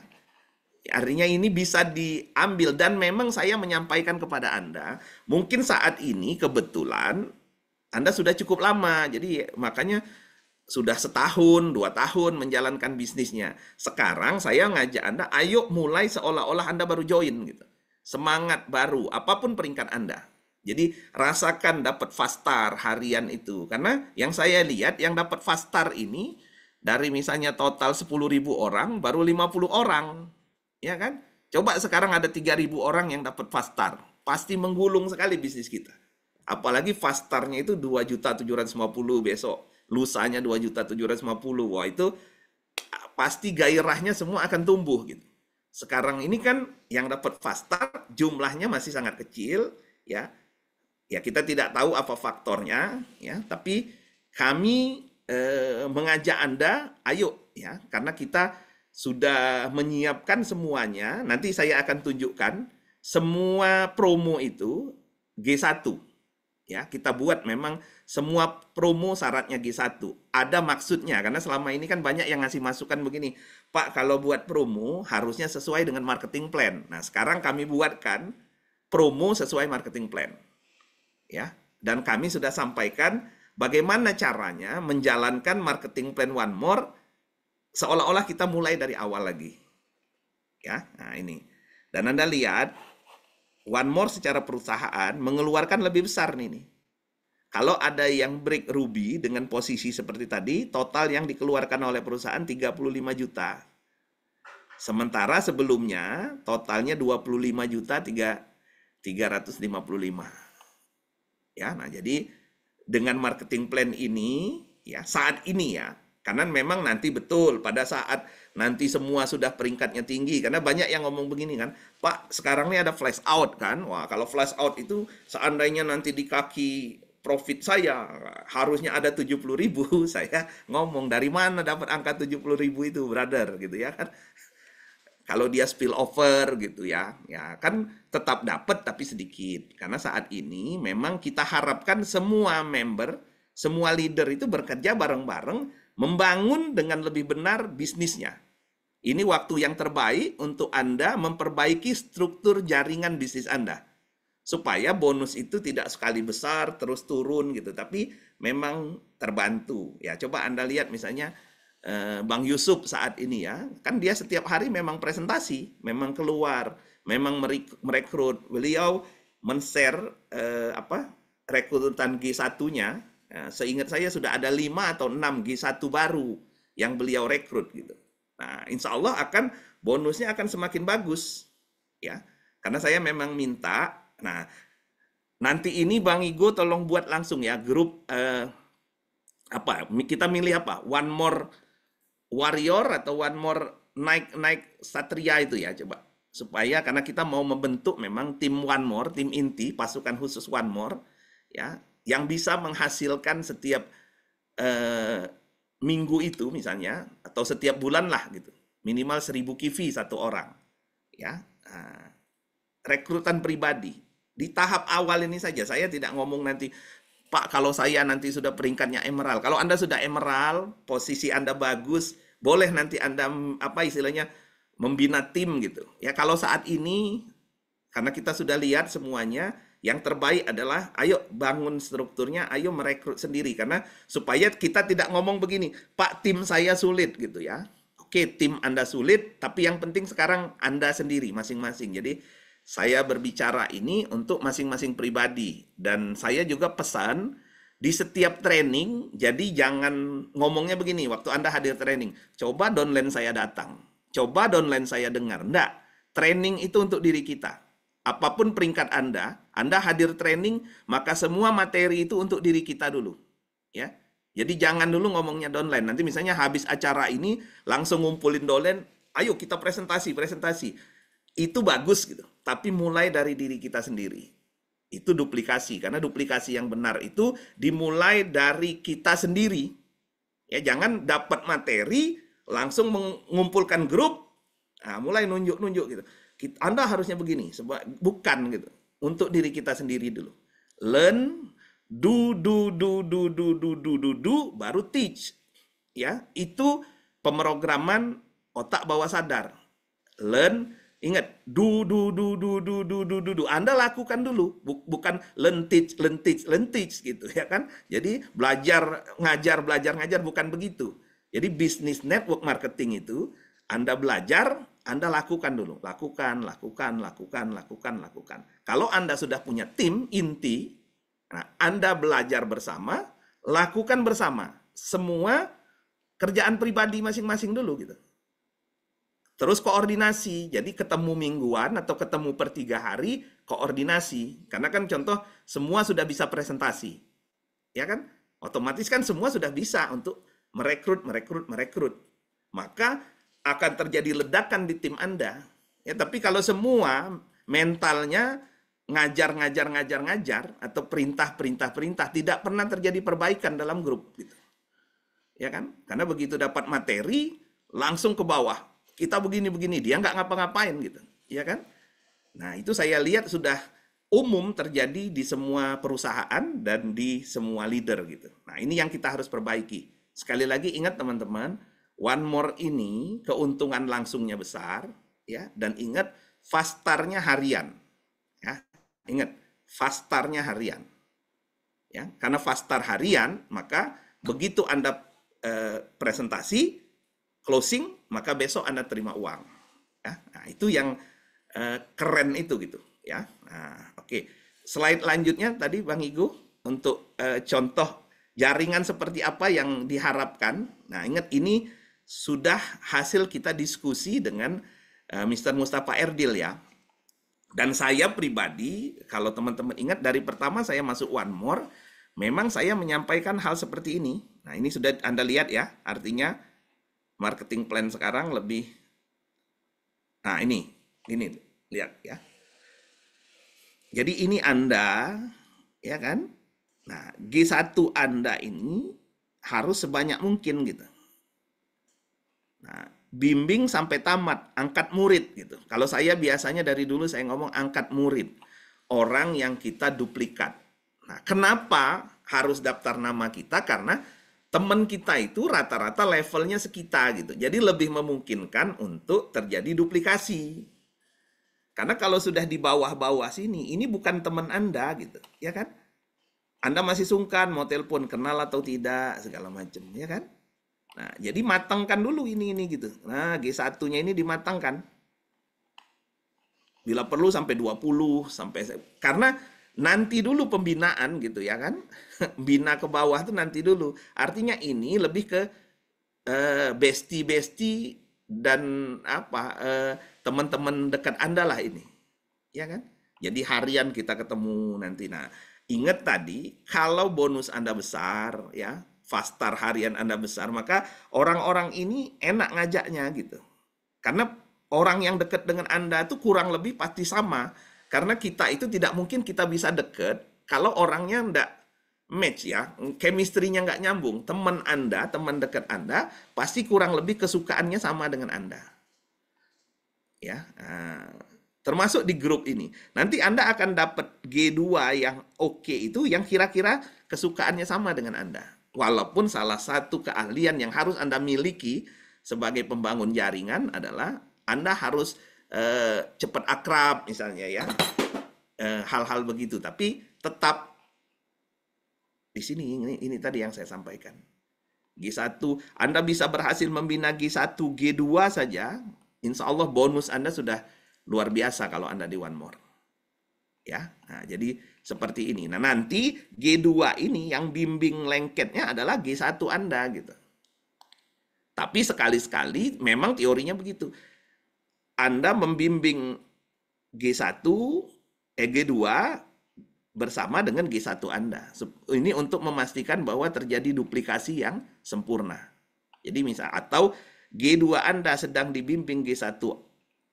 Artinya ini bisa diambil dan memang saya menyampaikan kepada Anda, mungkin saat ini kebetulan Anda sudah cukup lama, jadi makanya sudah setahun, 2 tahun menjalankan bisnisnya. Sekarang saya ngajak Anda, ayo mulai seolah-olah Anda baru join gitu. Semangat baru, apapun peringkat Anda. Jadi rasakan dapat Fastar harian itu. Karena yang saya lihat yang dapat Fastar ini dari misalnya total 10.000 orang baru 50 orang. Ya kan? Coba sekarang ada 3.000 orang yang dapat Fastar. Pasti menggulung sekali bisnis kita. Apalagi Fastarnya itu 2.750.000 besok. Lusanya 2.750.000. Wah, itu pasti gairahnya semua akan tumbuh gitu. Sekarang ini kan yang dapat Fastar jumlahnya masih sangat kecil ya. Ya kita tidak tahu apa faktornya ya, tapi kami mengajak Anda ayo ya, karena kita sudah menyiapkan semuanya. Nanti saya akan tunjukkan semua promo itu G1. Ya, kita buat memang semua promo syaratnya G1. Ada maksudnya, karena selama ini kan banyak yang ngasih masukan begini, Pak, kalau buat promo harusnya sesuai dengan marketing plan. Nah, sekarang kami buatkan promo sesuai marketing plan. Ya, dan kami sudah sampaikan bagaimana caranya menjalankan marketing plan One More seolah-olah kita mulai dari awal lagi. Ya, nah ini. Dan Anda lihat One More secara perusahaan mengeluarkan lebih besar nih. Kalau ada yang break ruby dengan posisi seperti tadi, total yang dikeluarkan oleh perusahaan 35 juta. Sementara sebelumnya totalnya 25 juta 355. Ya, nah jadi dengan marketing plan ini ya saat ini ya, karena memang nanti betul pada saat nanti semua sudah peringkatnya tinggi, karena banyak yang ngomong begini kan, Pak, sekarang ini ada flash out kan. Wah, kalau flash out itu seandainya nanti di kaki profit saya harusnya ada 70.000, saya ngomong dari mana dapat angka 70.000 itu, brother, gitu ya kan. Kalau dia spill over gitu ya, ya kan tetap dapat tapi sedikit. Karena saat ini memang kita harapkan semua member, semua leader itu bekerja bareng-bareng, membangun dengan lebih benar bisnisnya. Ini waktu yang terbaik untuk Anda memperbaiki struktur jaringan bisnis Anda. Supaya bonus itu tidak sekali besar terus turun gitu, tapi memang terbantu. Ya, coba Anda lihat misalnya Bang Yusuf saat ini ya, kan dia setiap hari memang presentasi, memang keluar, memang merekrut. Beliau men-share rekrutan G1-nya. Seingat saya sudah ada 5 atau 6 G1 baru yang beliau rekrut gitu. Nah, insya Allah akan bonusnya akan semakin bagus ya. Karena saya memang minta, nah nanti ini Bang Igo tolong buat langsung ya grup kita milih apa? One More Warrior atau One More naik Satria itu ya, coba. Supaya karena kita mau membentuk memang tim One More, tim inti, pasukan khusus One More ya, yang bisa menghasilkan setiap minggu itu misalnya atau setiap bulan lah gitu. Minimal 1000 kivi satu orang. Ya. Nah, rekrutan pribadi. Di tahap awal ini saja, saya tidak ngomong nanti, Pak, kalau saya nanti sudah peringkatnya emerald. Kalau Anda sudah emerald, posisi Anda bagus, boleh nanti Anda istilahnya membina tim gitu. Ya, kalau saat ini karena kita sudah lihat semuanya, yang terbaik adalah ayo bangun strukturnya, ayo merekrut sendiri, karena supaya kita tidak ngomong begini, Pak, tim saya sulit gitu ya. Oke, tim Anda sulit, tapi yang penting sekarang Anda sendiri masing-masing. Jadi saya berbicara ini untuk masing-masing pribadi. Dan saya juga pesan di setiap training, jadi jangan ngomongnya begini, waktu Anda hadir training, coba downline saya datang, coba downline saya dengar. Enggak, training itu untuk diri kita. Apapun peringkat Anda hadir training, maka semua materi itu untuk diri kita dulu. Ya. Jadi jangan dulu ngomongnya downline. Nanti misalnya habis acara ini, langsung ngumpulin downline, ayo kita presentasi. Itu bagus gitu. Tapi mulai dari diri kita sendiri. Itu duplikasi. Karena duplikasi yang benar itu dimulai dari kita sendiri. Ya, jangan dapat materi, langsung mengumpulkan grup, mulai nunjuk-nunjuk gitu. Anda harusnya begini. Bukan gitu. Untuk diri kita sendiri dulu. Learn, do, baru teach. Ya, itu pemrograman otak bawah sadar. Learn, ingat, do. Anda lakukan dulu, bukan learn teach gitu ya kan. Jadi belajar ngajar bukan begitu. Jadi bisnis network marketing itu Anda belajar, Anda lakukan dulu. Lakukan. Kalau Anda sudah punya tim inti, nah, Anda belajar bersama, lakukan bersama. Semua kerjaan pribadi masing-masing dulu gitu. Terus koordinasi, jadi ketemu mingguan atau ketemu per 3 hari, koordinasi. Karena kan contoh, semua sudah bisa presentasi. Ya kan? Otomatis kan semua sudah bisa untuk merekrut. Maka akan terjadi ledakan di tim Anda. Ya, tapi kalau semua mentalnya ngajar atau perintah, tidak pernah terjadi perbaikan dalam grup gitu. Ya kan? Karena begitu dapat materi, langsung ke bawah. kita begini-begini, dia nggak ngapa-ngapain gitu, ya kan? Nah, itu saya lihat sudah umum terjadi di semua perusahaan dan di semua leader gitu. Nah, ini yang kita harus perbaiki. Sekali lagi ingat teman-teman, One More ini keuntungan langsungnya besar, ya, dan ingat fastarnya harian, ya. Ingat, fastarnya harian. Ya, karena fastar harian, maka begitu Anda presentasi, closing, maka besok Anda terima uang. Ya, nah, itu yang keren itu gitu, ya. Nah, oke. Slide lanjutnya tadi Bang Igu untuk contoh jaringan seperti apa yang diharapkan. Nah, ingat ini sudah hasil kita diskusi dengan Mr. Mustafa Erdil ya. Dan saya pribadi, kalau teman-teman ingat dari pertama saya masuk One More, memang saya menyampaikan hal seperti ini. Nah, ini sudah Anda lihat ya, artinya marketing plan sekarang lebih. Nah, ini lihat ya. Jadi ini Anda, ya kan? Nah, G1 Anda ini harus sebanyak mungkin gitu. Nah, bimbing sampai tamat, angkat murid gitu. Kalau saya biasanya dari dulu saya ngomong angkat murid, orang yang kita duplikat. Nah, kenapa harus daftar nama kita? Karena teman kita itu rata-rata levelnya sekitar gitu. Jadi lebih memungkinkan untuk terjadi duplikasi. Karena kalau sudah di bawah-bawah sini, ini bukan teman Anda gitu, ya kan? Anda masih sungkan mau telepon kenal atau tidak segala macam, ya kan? Nah, jadi matangkan dulu ini gitu. Nah, G1-nya ini dimatangkan. Bila perlu sampai 20, karena nanti dulu pembinaan gitu ya kan. Bina ke bawah tuh nanti dulu. Artinya ini lebih ke bestie dan teman-teman dekat Anda lah ini. Ya kan? Jadi harian kita ketemu nanti. Nah, ingat tadi kalau bonus Anda besar ya, fastar harian Anda besar, maka orang-orang ini enak ngajaknya gitu. Karena orang yang dekat dengan Anda itu kurang lebih pasti sama. Karena kita itu tidak mungkin kita bisa dekat kalau orangnya enggak match ya, chemistry-nya nggak nyambung. Teman Anda, teman dekat Anda, pasti kurang lebih kesukaannya sama dengan Anda. Ya, termasuk di grup ini. Nanti Anda akan dapat G2 yang oke itu, yang kira-kira kesukaannya sama dengan Anda. Walaupun salah satu keahlian yang harus Anda miliki sebagai pembangun jaringan adalah Anda harus cepat akrab misalnya ya, hal-hal begitu. Tapi tetap di sini ini tadi yang saya sampaikan. G1, Anda bisa berhasil membina G1, G2 saja, insya Allah bonus Anda sudah luar biasa kalau Anda di One More. Ya, nah, jadi seperti ini. Nah, nanti G2 ini yang bimbing lengketnya adalah G1 Anda gitu. Tapi sekali-sekali memang teorinya begitu. Anda membimbing G1, G2 bersama dengan G1 Anda. Ini untuk memastikan bahwa terjadi duplikasi yang sempurna. Jadi misal atau G2 Anda sedang dibimbing G1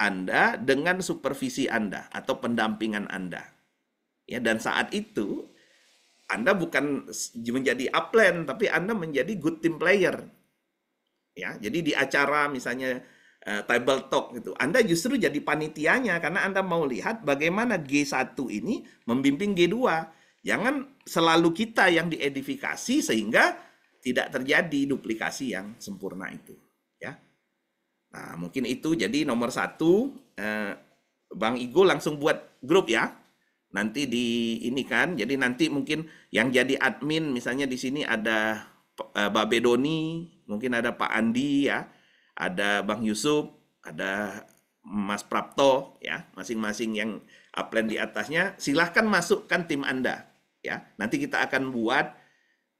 Anda dengan supervisi Anda atau pendampingan Anda. Ya, dan saat itu Anda bukan menjadi upline tapi Anda menjadi good team player. Ya, jadi di acara misalnya table talk gitu, Anda justru jadi panitianya karena Anda mau lihat bagaimana G1 ini membimbing G2. Jangan selalu kita yang diedifikasi sehingga tidak terjadi duplikasi yang sempurna itu. Ya, nah mungkin itu jadi nomor 1, Bang Igo langsung buat grup ya. Nanti di ini kan, jadi nanti mungkin yang jadi admin misalnya di sini ada Mbak Bedoni, mungkin ada Pak Andi ya, ada Bang Yusuf, ada Mas Prapto ya, masing-masing yang upline di atasnya, silahkan masukkan tim Anda ya. Nanti kita akan buat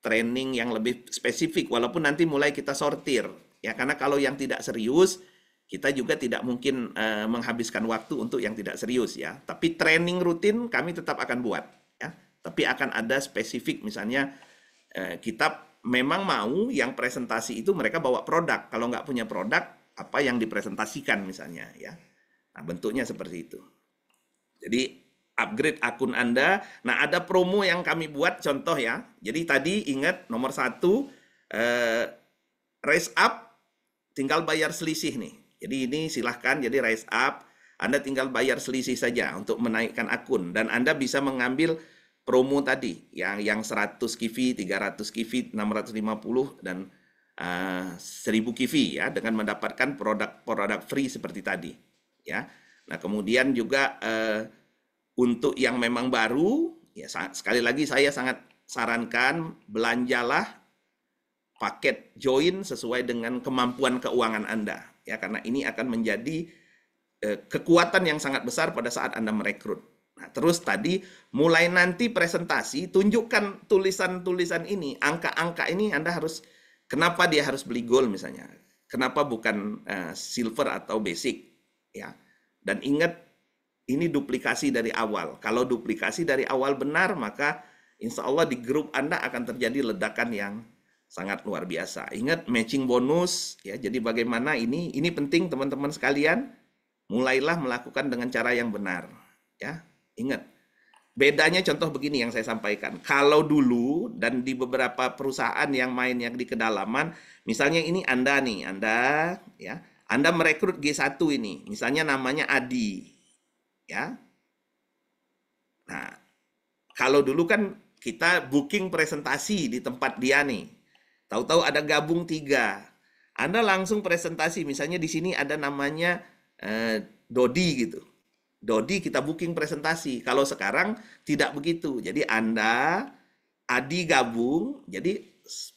training yang lebih spesifik, walaupun nanti mulai kita sortir ya, karena kalau yang tidak serius kita juga tidak mungkin menghabiskan waktu untuk yang tidak serius ya. Tapi training rutin kami tetap akan buat ya. Tapi akan ada spesifik misalnya kita memang mau yang presentasi itu mereka bawa produk. Kalau nggak punya produk, apa yang dipresentasikan misalnya ya. Nah, bentuknya seperti itu. Jadi upgrade akun Anda. Nah, ada promo yang kami buat contoh ya. Jadi tadi ingat nomor 1 raise up tinggal bayar selisih nih. Jadi ini silahkan, jadi rise up, Anda tinggal bayar selisih saja untuk menaikkan akun, dan Anda bisa mengambil promo tadi, yang 100 kivi, 300 kivi, 650, dan 1000 kivi ya, dengan mendapatkan produk-produk free seperti tadi. Ya, nah kemudian juga untuk yang memang baru, ya sekali lagi saya sangat sarankan belanjalah paket join sesuai dengan kemampuan keuangan Anda ya, karena ini akan menjadi kekuatan yang sangat besar pada saat Anda merekrut. Nah, terus tadi mulai nanti presentasi tunjukkan tulisan-tulisan ini, angka-angka ini Anda harus, kenapa dia harus beli gold misalnya. Kenapa bukan silver atau basic ya. Dan ingat, ini duplikasi dari awal. Kalau duplikasi dari awal benar, maka insya Allah di grup Anda akan terjadi ledakan yang sangat luar biasa. Ingat matching bonus ya. Jadi bagaimana ini penting teman-teman sekalian, mulailah melakukan dengan cara yang benar ya. Ingat, bedanya contoh begini yang saya sampaikan. Kalau dulu dan di beberapa perusahaan yang main yang di kedalaman, misalnya ini Anda nih, Anda merekrut G1 ini, misalnya namanya Adi ya. Nah, kalau dulu kan kita booking presentasi di tempat dia nih. Tahu-tahu ada gabung 3. Anda langsung presentasi, misalnya di sini ada namanya Dodi gitu. Dodi kita booking presentasi. Kalau sekarang tidak begitu. Jadi Anda, Adi gabung, jadi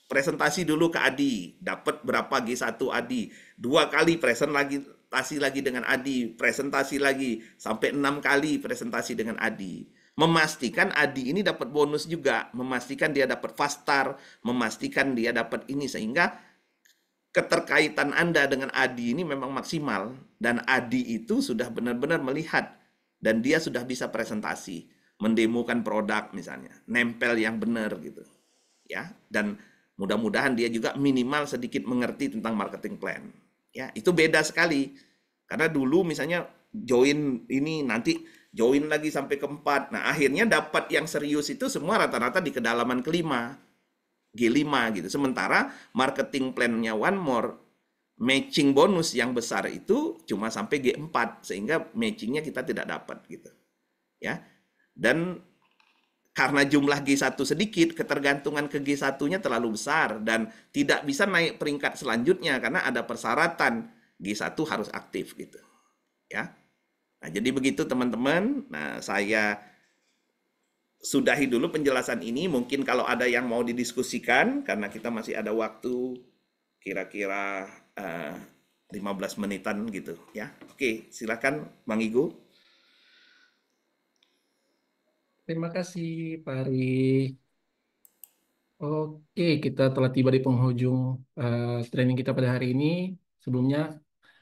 presentasi dulu ke Adi. Dapat berapa G1 Adi. 2 kali presentasi lagi dengan Adi. Presentasi lagi. Sampai 6 kali presentasi dengan Adi. Memastikan Adi ini dapat bonus juga. Memastikan dia dapat fast star. Memastikan dia dapat ini. Sehingga keterkaitan Anda dengan Adi ini memang maksimal, dan Adi itu sudah benar-benar melihat dan dia sudah bisa presentasi, mendemokan produk misalnya, nempel yang benar gitu. Ya, dan mudah-mudahan dia juga minimal sedikit mengerti tentang marketing plan. Ya, itu beda sekali. Karena dulu misalnya join ini, nanti join lagi sampai ke-4. Nah, akhirnya dapat yang serius itu semua rata-rata di kedalaman ke-5. G5 gitu. Sementara marketing plan-nya One More, matching bonus yang besar itu cuma sampai G4, sehingga matchingnya kita tidak dapat gitu. Ya. Dan karena jumlah G1 sedikit, ketergantungan ke G1-nya terlalu besar dan tidak bisa naik peringkat selanjutnya karena ada persyaratan G1 harus aktif gitu. Ya. Nah, jadi begitu teman-teman. Nah, saya sudahi dulu penjelasan ini. Mungkin kalau ada yang mau didiskusikan, karena kita masih ada waktu kira-kira 15 menitan gitu ya. Oke, silakan Bang Igu. Terima kasih, Pak Ari. Oke, kita telah tiba di penghujung training kita pada hari ini. Sebelumnya,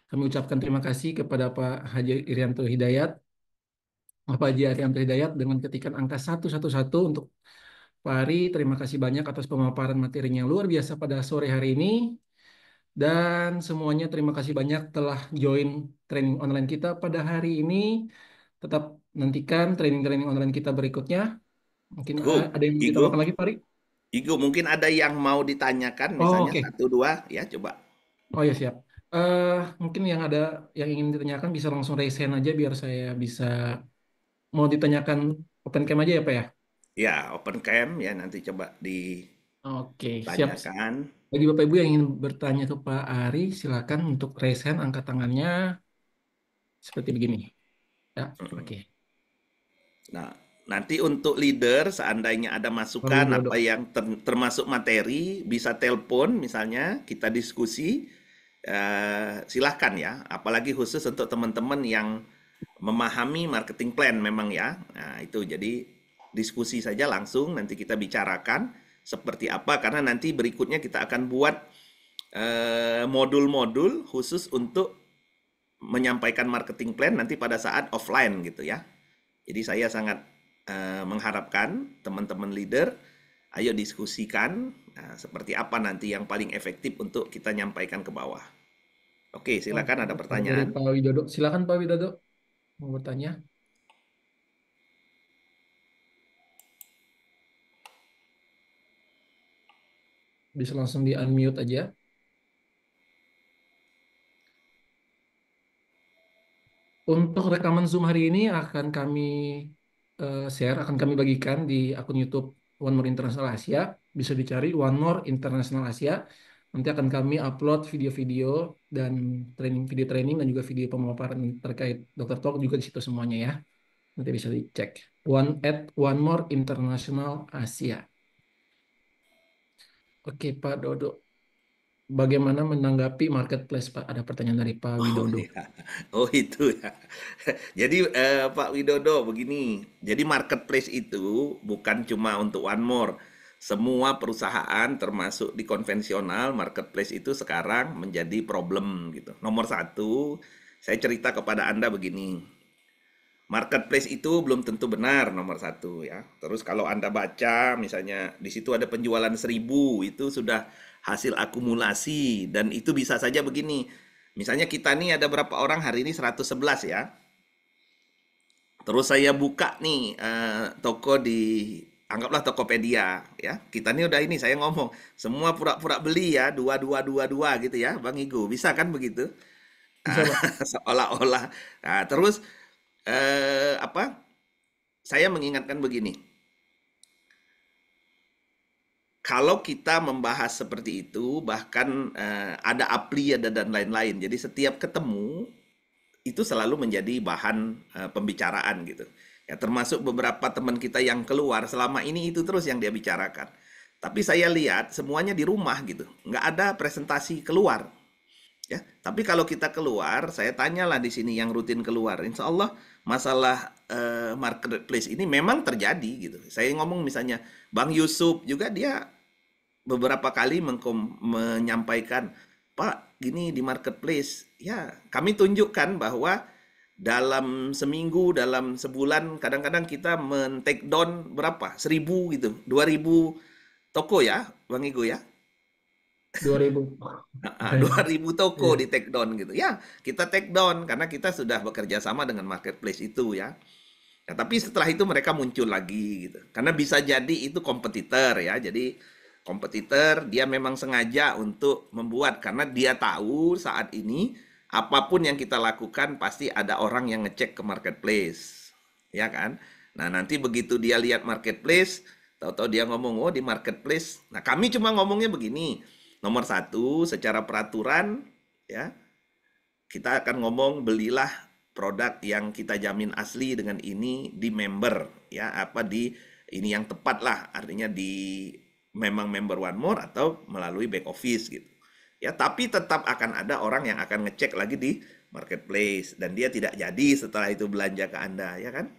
kami ucapkan terima kasih kepada Pak Haji Irianto Hidayat. Pak Haji Irianto Hidayat dengan ketikan angka 111 untuk Pak Ari. Terima kasih banyak atas pemaparan materinya yang luar biasa pada sore hari ini. Dan semuanya terima kasih banyak telah join training online kita pada hari ini. Tetap nantikan training-training online kita berikutnya. Mungkin ada yang mau Igu, ditambahkan lagi, Pak Ari? Igu, mungkin ada yang mau ditanyakan, Oh, misalnya oke. 1 2 ya, coba. Oh ya siap. Mungkin yang ada yang ingin ditanyakan bisa langsung raise hand aja biar saya bisa mau ditanyakan open cam aja ya Pak ya. Ya, open cam ya, nanti coba Oke, siap. ditanyakan. Bagi Bapak Ibu yang ingin bertanya ke Pak Ari, silakan untuk raise hand, angkat tangannya seperti begini. Ya, oke. Nah, nanti untuk leader, seandainya ada Pak masukan apa Widodo. yang termasuk materi, bisa telepon misalnya, kita diskusi. Silahkan ya, apalagi khusus untuk teman-teman yang memahami marketing plan memang ya. Nah, itu jadi diskusi saja langsung, nanti kita bicarakan seperti apa, karena nanti berikutnya kita akan buat modul-modul khusus untuk menyampaikan marketing plan nanti pada saat offline gitu ya. Jadi saya sangat mengharapkan teman-teman leader, ayo diskusikan seperti apa nanti yang paling efektif untuk kita nyampaikan ke bawah. Oke, Oke, silakan ada dari pertanyaan. Pak Widodo. Silakan Pak Widodo mau bertanya. Bisa langsung di unmute aja. Untuk rekaman Zoom hari ini akan kami share, akan kami bagikan di akun YouTube One More International Asia. Bisa dicari One More International Asia. Nanti akan kami upload video-video dan video training dan juga video pemaparan terkait Dr. Talk juga di situ semuanya ya. Nanti bisa dicek. One More International Asia. Oke, Pak Dodo. Bagaimana menanggapi marketplace, Pak? Ada pertanyaan dari Pak Oh Widodo. ya, oh itu ya. Jadi Pak Widodo begini, jadi marketplace itu bukan cuma untuk One More. Semua perusahaan termasuk di konvensional marketplace itu sekarang menjadi problem gitu. Nomor satu, saya cerita kepada Anda begini. Marketplace itu belum tentu benar nomor satu ya. Terus kalau Anda baca misalnya di situ ada penjualan 1.000 itu sudah hasil akumulasi dan itu bisa saja begini. Misalnya kita nih ada berapa orang hari ini 111 ya. Terus saya buka nih toko di anggaplah Tokopedia ya. Kita nih udah ini saya ngomong semua pura-pura beli ya 2222 gitu ya Bang Igu. Bisa kan begitu? Bisa, Ah, Pak? seolah-olah. Nah, terus apa? Saya mengingatkan begini, kalau kita membahas seperti itu, bahkan ada apli ada dan lain-lain. Jadi setiap ketemu itu selalu menjadi bahan pembicaraan gitu. Ya, termasuk beberapa teman kita yang keluar selama ini itu terus yang dia bicarakan. Tapi saya lihat semuanya di rumah gitu, nggak ada presentasi keluar. Ya, tapi kalau kita keluar, saya tanyalah di sini yang rutin keluar. Insya Allah masalah marketplace ini memang terjadi gitu. Saya ngomong misalnya Bang Yusuf juga dia beberapa kali menyampaikan, Pak, gini di marketplace. Ya, kami tunjukkan bahwa dalam seminggu, dalam sebulan, kadang-kadang kita men-take down berapa? 1.000 gitu, 2.000 toko ya, Bang Igo ya. 2000. 2.000 toko Iya. di take down gitu. Ya, kita take down karena kita sudah bekerja sama dengan marketplace itu ya. Ya, tapi setelah itu mereka muncul lagi gitu. Karena bisa jadi itu kompetitor ya. Jadi kompetitor dia memang sengaja untuk membuat karena dia tahu saat ini apapun yang kita lakukan pasti ada orang yang ngecek ke marketplace. Ya kan? Nah, nanti begitu dia lihat marketplace, tahu-tahu dia ngomong, "Oh, di marketplace." Nah, kami cuma ngomongnya begini. Nomor satu, secara peraturan ya, kita akan ngomong belilah produk yang kita jamin asli dengan ini di member ya apa di ini yang tepat lah artinya di memang member One More atau melalui back office gitu ya tapi tetap akan ada orang yang akan ngecek lagi di marketplace dan dia tidak jadi setelah itu belanja ke Anda ya kan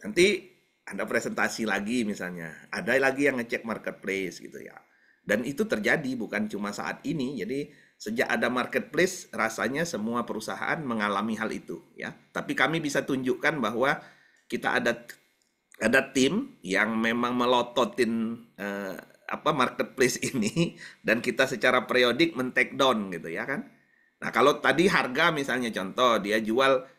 nanti Anda presentasi lagi misalnya ada lagi yang ngecek marketplace gitu ya dan itu terjadi bukan cuma saat ini jadi sejak ada marketplace, rasanya semua perusahaan mengalami hal itu, ya. Tapi kami bisa tunjukkan bahwa kita ada tim yang memang melototin apa marketplace ini dan kita secara periodik men-take down gitu ya kan. Nah, kalau tadi harga misalnya contoh dia jual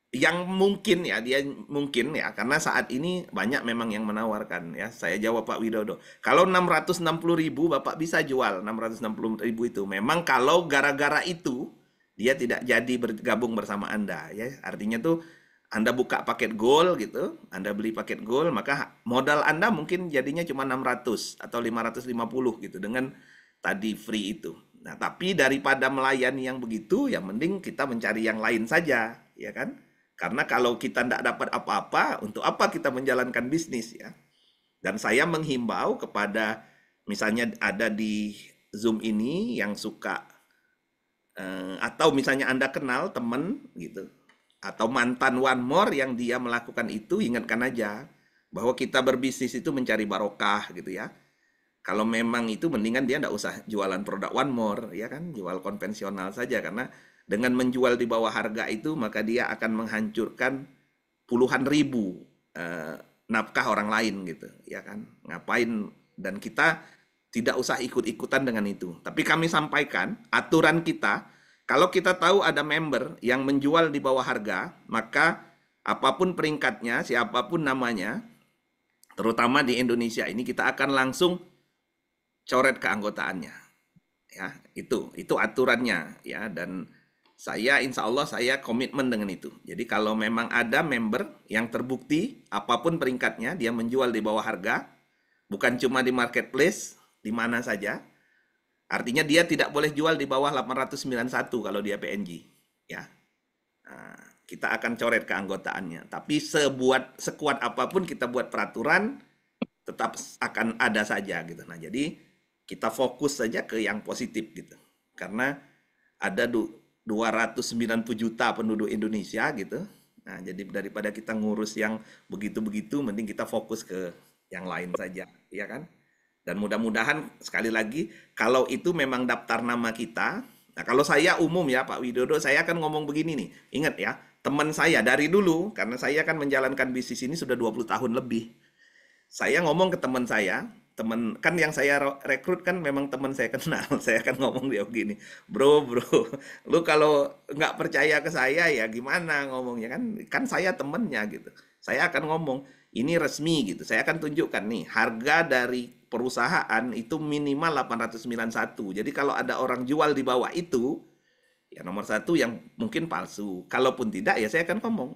yang mungkin ya, dia mungkin ya, karena saat ini banyak memang yang menawarkan ya. Saya jawab Pak Widodo. Kalau 660.000 Bapak bisa jual 660.000 itu. Memang kalau gara-gara itu dia tidak jadi bergabung bersama Anda ya. Artinya tuh Anda buka paket gold gitu, Anda beli paket gold, maka modal Anda mungkin jadinya cuma 600 atau 550 gitu dengan tadi free itu. Nah, tapi daripada melayani yang begitu, ya mending kita mencari yang lain saja, ya kan? Karena kalau kita tidak dapat apa-apa, untuk apa kita menjalankan bisnis ya? Dan saya menghimbau kepada misalnya ada di Zoom ini yang suka atau misalnya Anda kenal teman gitu atau mantan One More yang dia melakukan itu, ingatkan aja bahwa kita berbisnis itu mencari barokah gitu ya. Kalau memang itu mendingan dia nggak usah jualan produk One More ya kan, jual konvensional saja karena dengan menjual di bawah harga itu maka dia akan menghancurkan puluhan ribu nafkah orang lain gitu ya kan. Ngapain dan kita tidak usah ikut-ikutan dengan itu. Tapi kami sampaikan aturan kita kalau kita tahu ada member yang menjual di bawah harga, maka apapun peringkatnya, siapapun namanya, terutama di Indonesia ini kita akan langsung coret keanggotaannya ya itu aturannya ya dan Saya insya Allah saya komitmen dengan itu. Jadi kalau memang ada member yang terbukti apapun peringkatnya dia menjual di bawah harga, bukan cuma di marketplace, di mana saja, artinya dia tidak boleh jual di bawah 891 kalau dia PNG. Ya, nah, kita akan coret keanggotaannya. Tapi sekuat apapun kita buat peraturan, tetap akan ada saja gitu. Nah, jadi kita fokus saja ke yang positif gitu. Karena ada 290 juta penduduk Indonesia gitu. Nah, jadi daripada kita ngurus yang begitu-begitu, mending kita fokus ke yang lain saja, ya kan? Dan mudah-mudahan sekali lagi, kalau itu memang daftar nama kita, nah kalau saya umum ya Pak Widodo, saya akan ngomong begini nih, ingat ya, teman saya dari dulu, karena saya kan menjalankan bisnis ini sudah 20 tahun lebih, saya ngomong ke teman saya, teman kan yang saya rekrut kan memang teman saya kenal. Saya akan ngomong dia begini, bro, lu kalau nggak percaya ke saya ya gimana ngomongnya kan? Kan saya temennya gitu. Saya akan ngomong ini resmi gitu. Saya akan tunjukkan nih harga dari perusahaan itu minimal 891. Jadi kalau ada orang jual di bawah itu, ya nomor satu yang mungkin palsu. Kalaupun tidak ya saya akan ngomong,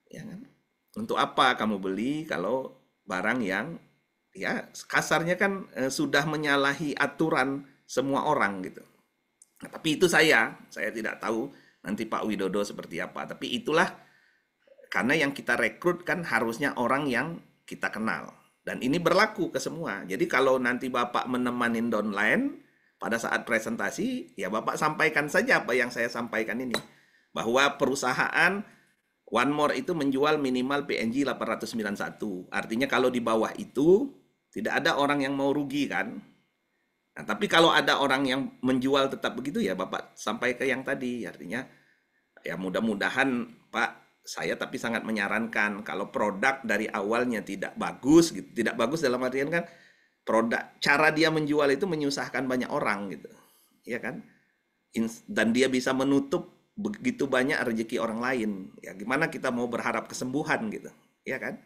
ya kan? Untuk apa kamu beli kalau barang yang ya kasarnya kan sudah menyalahi aturan semua orang gitu. Nah, tapi itu saya tidak tahu nanti Pak Widodo seperti apa. Tapi itulah karena yang kita rekrut kan harusnya orang yang kita kenal. Dan ini berlaku ke semua. Jadi kalau nanti Bapak menemanin downline pada saat presentasi, ya Bapak sampaikan saja apa yang saya sampaikan ini. Bahwa perusahaan One More itu menjual minimal PNG 891. Artinya kalau di bawah itu tidak ada orang yang mau rugi kan. Nah, tapi kalau ada orang yang menjual tetap begitu ya Bapak sampai ke yang tadi. Artinya ya mudah-mudahan Pak saya tapi sangat menyarankan kalau produk dari awalnya tidak bagus gitu. Tidak bagus dalam artian kan produk cara dia menjual itu menyusahkan banyak orang gitu. Iya kan? Dan dia bisa menutup begitu banyak rezeki orang lain. Ya gimana kita mau berharap kesembuhan gitu, ya kan?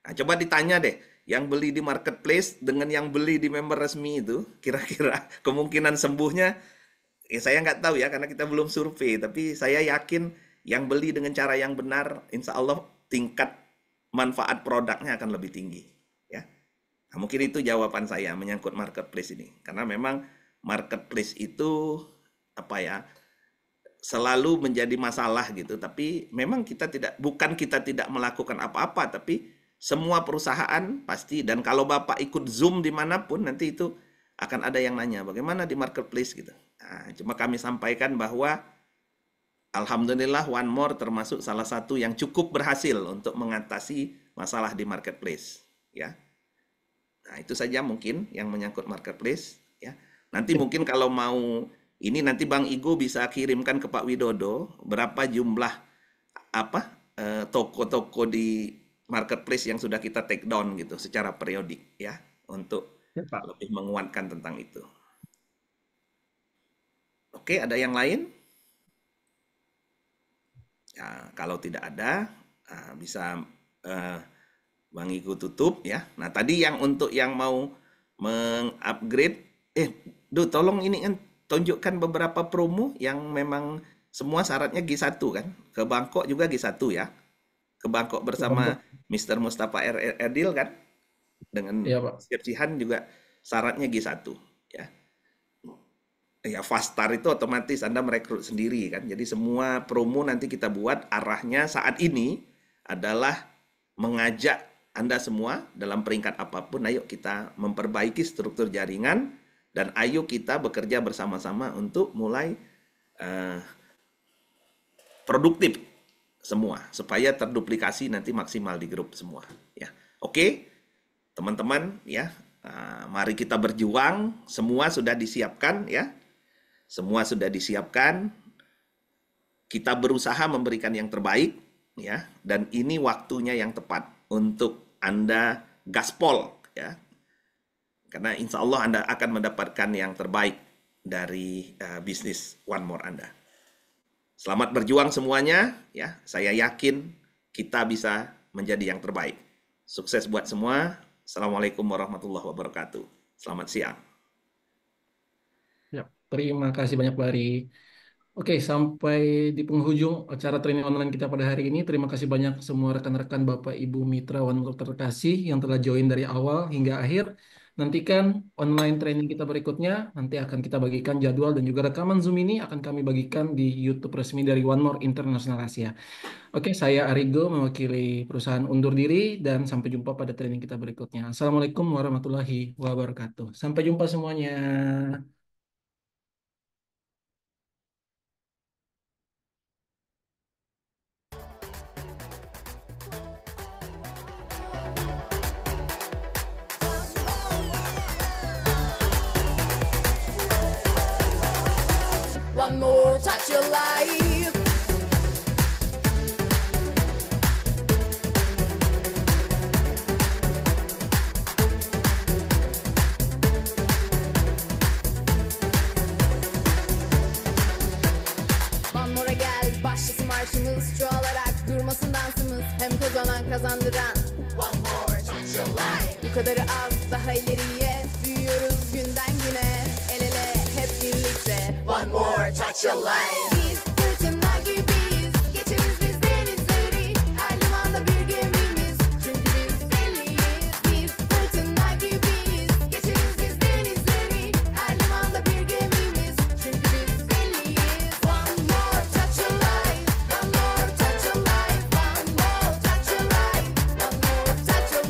Nah, coba ditanya deh, yang beli di marketplace dengan yang beli di member resmi itu, kira-kira kemungkinan sembuhnya, ya saya nggak tahu ya, karena kita belum survei. Tapi saya yakin yang beli dengan cara yang benar, insya Allah tingkat manfaat produknya akan lebih tinggi. Ya, nah, mungkin itu jawaban saya menyangkut marketplace ini, karena memang marketplace itu apa ya? Selalu menjadi masalah gitu. Tapi memang bukan kita tidak melakukan apa-apa, tapi semua perusahaan pasti, dan kalau Bapak ikut Zoom dimanapun, nanti itu akan ada yang nanya, bagaimana di marketplace gitu. Nah, cuma kami sampaikan bahwa Alhamdulillah One More termasuk salah satu yang cukup berhasil untuk mengatasi masalah di marketplace. Ya, nah itu saja mungkin yang menyangkut marketplace. Ya, nanti mungkin kalau mau ini nanti Bang Igo bisa kirimkan ke Pak Widodo berapa jumlah apa toko-toko di marketplace yang sudah kita take down gitu secara periodik ya untuk Ya, Pak. lebih menguatkan tentang itu. Oke, ada yang lain? Ya, kalau tidak ada bisa eh, Bang Igo tutup ya. Nah, tadi yang untuk yang mau mengupgrade, tolong ini kan tunjukkan beberapa promo yang memang semua syaratnya G1 kan. Ke Bangkok juga G1 ya. Ke Bangkok bersama Bangkok. Mr. Mustafa Erdil kan. Dengan Iya, Pak. Siap Sihan juga syaratnya G1 ya. Ya Fastar itu otomatis Anda merekrut sendiri kan. Jadi semua promo nanti kita buat arahnya saat ini adalah mengajak Anda semua dalam peringkat apapun, ayo kita memperbaiki struktur jaringan dan ayo kita bekerja bersama-sama untuk mulai eh, produktif semua supaya terduplikasi nanti maksimal di grup semua ya. Oke, teman-teman ya, mari kita berjuang, semua sudah disiapkan ya. Semua sudah disiapkan. Kita berusaha memberikan yang terbaik ya, dan ini waktunya yang tepat untuk Anda gaspol ya. Karena insya Allah Anda akan mendapatkan yang terbaik dari bisnis One More Anda. Selamat berjuang semuanya ya. Saya yakin kita bisa menjadi yang terbaik. Sukses buat semua. Assalamualaikum warahmatullahi wabarakatuh. Selamat siang. Ya, terima kasih banyak, Bari. Oke, sampai di penghujung acara training online kita pada hari ini. Terima kasih banyak semua rekan-rekan Bapak Ibu Mitra OneWorld terkasih yang telah join dari awal hingga akhir. Nantikan online training kita berikutnya. Nanti akan kita bagikan jadwal dan juga rekaman Zoom ini akan kami bagikan di YouTube resmi dari One More International Asia. Oke, saya Arigo mewakili perusahaan undur diri dan sampai jumpa pada training kita berikutnya. Assalamualaikum warahmatullahi wabarakatuh. Sampai jumpa semuanya. One more touch your life. One more'a gel, başlasın marşımız. Çoğalarak durmasın dansımız. Hem kazanan kazandıran. One more touch your life. Bu kadarı az, daha ileriye. Büyüyoruz günden güne. El ele hep birlikte. One more touch your life.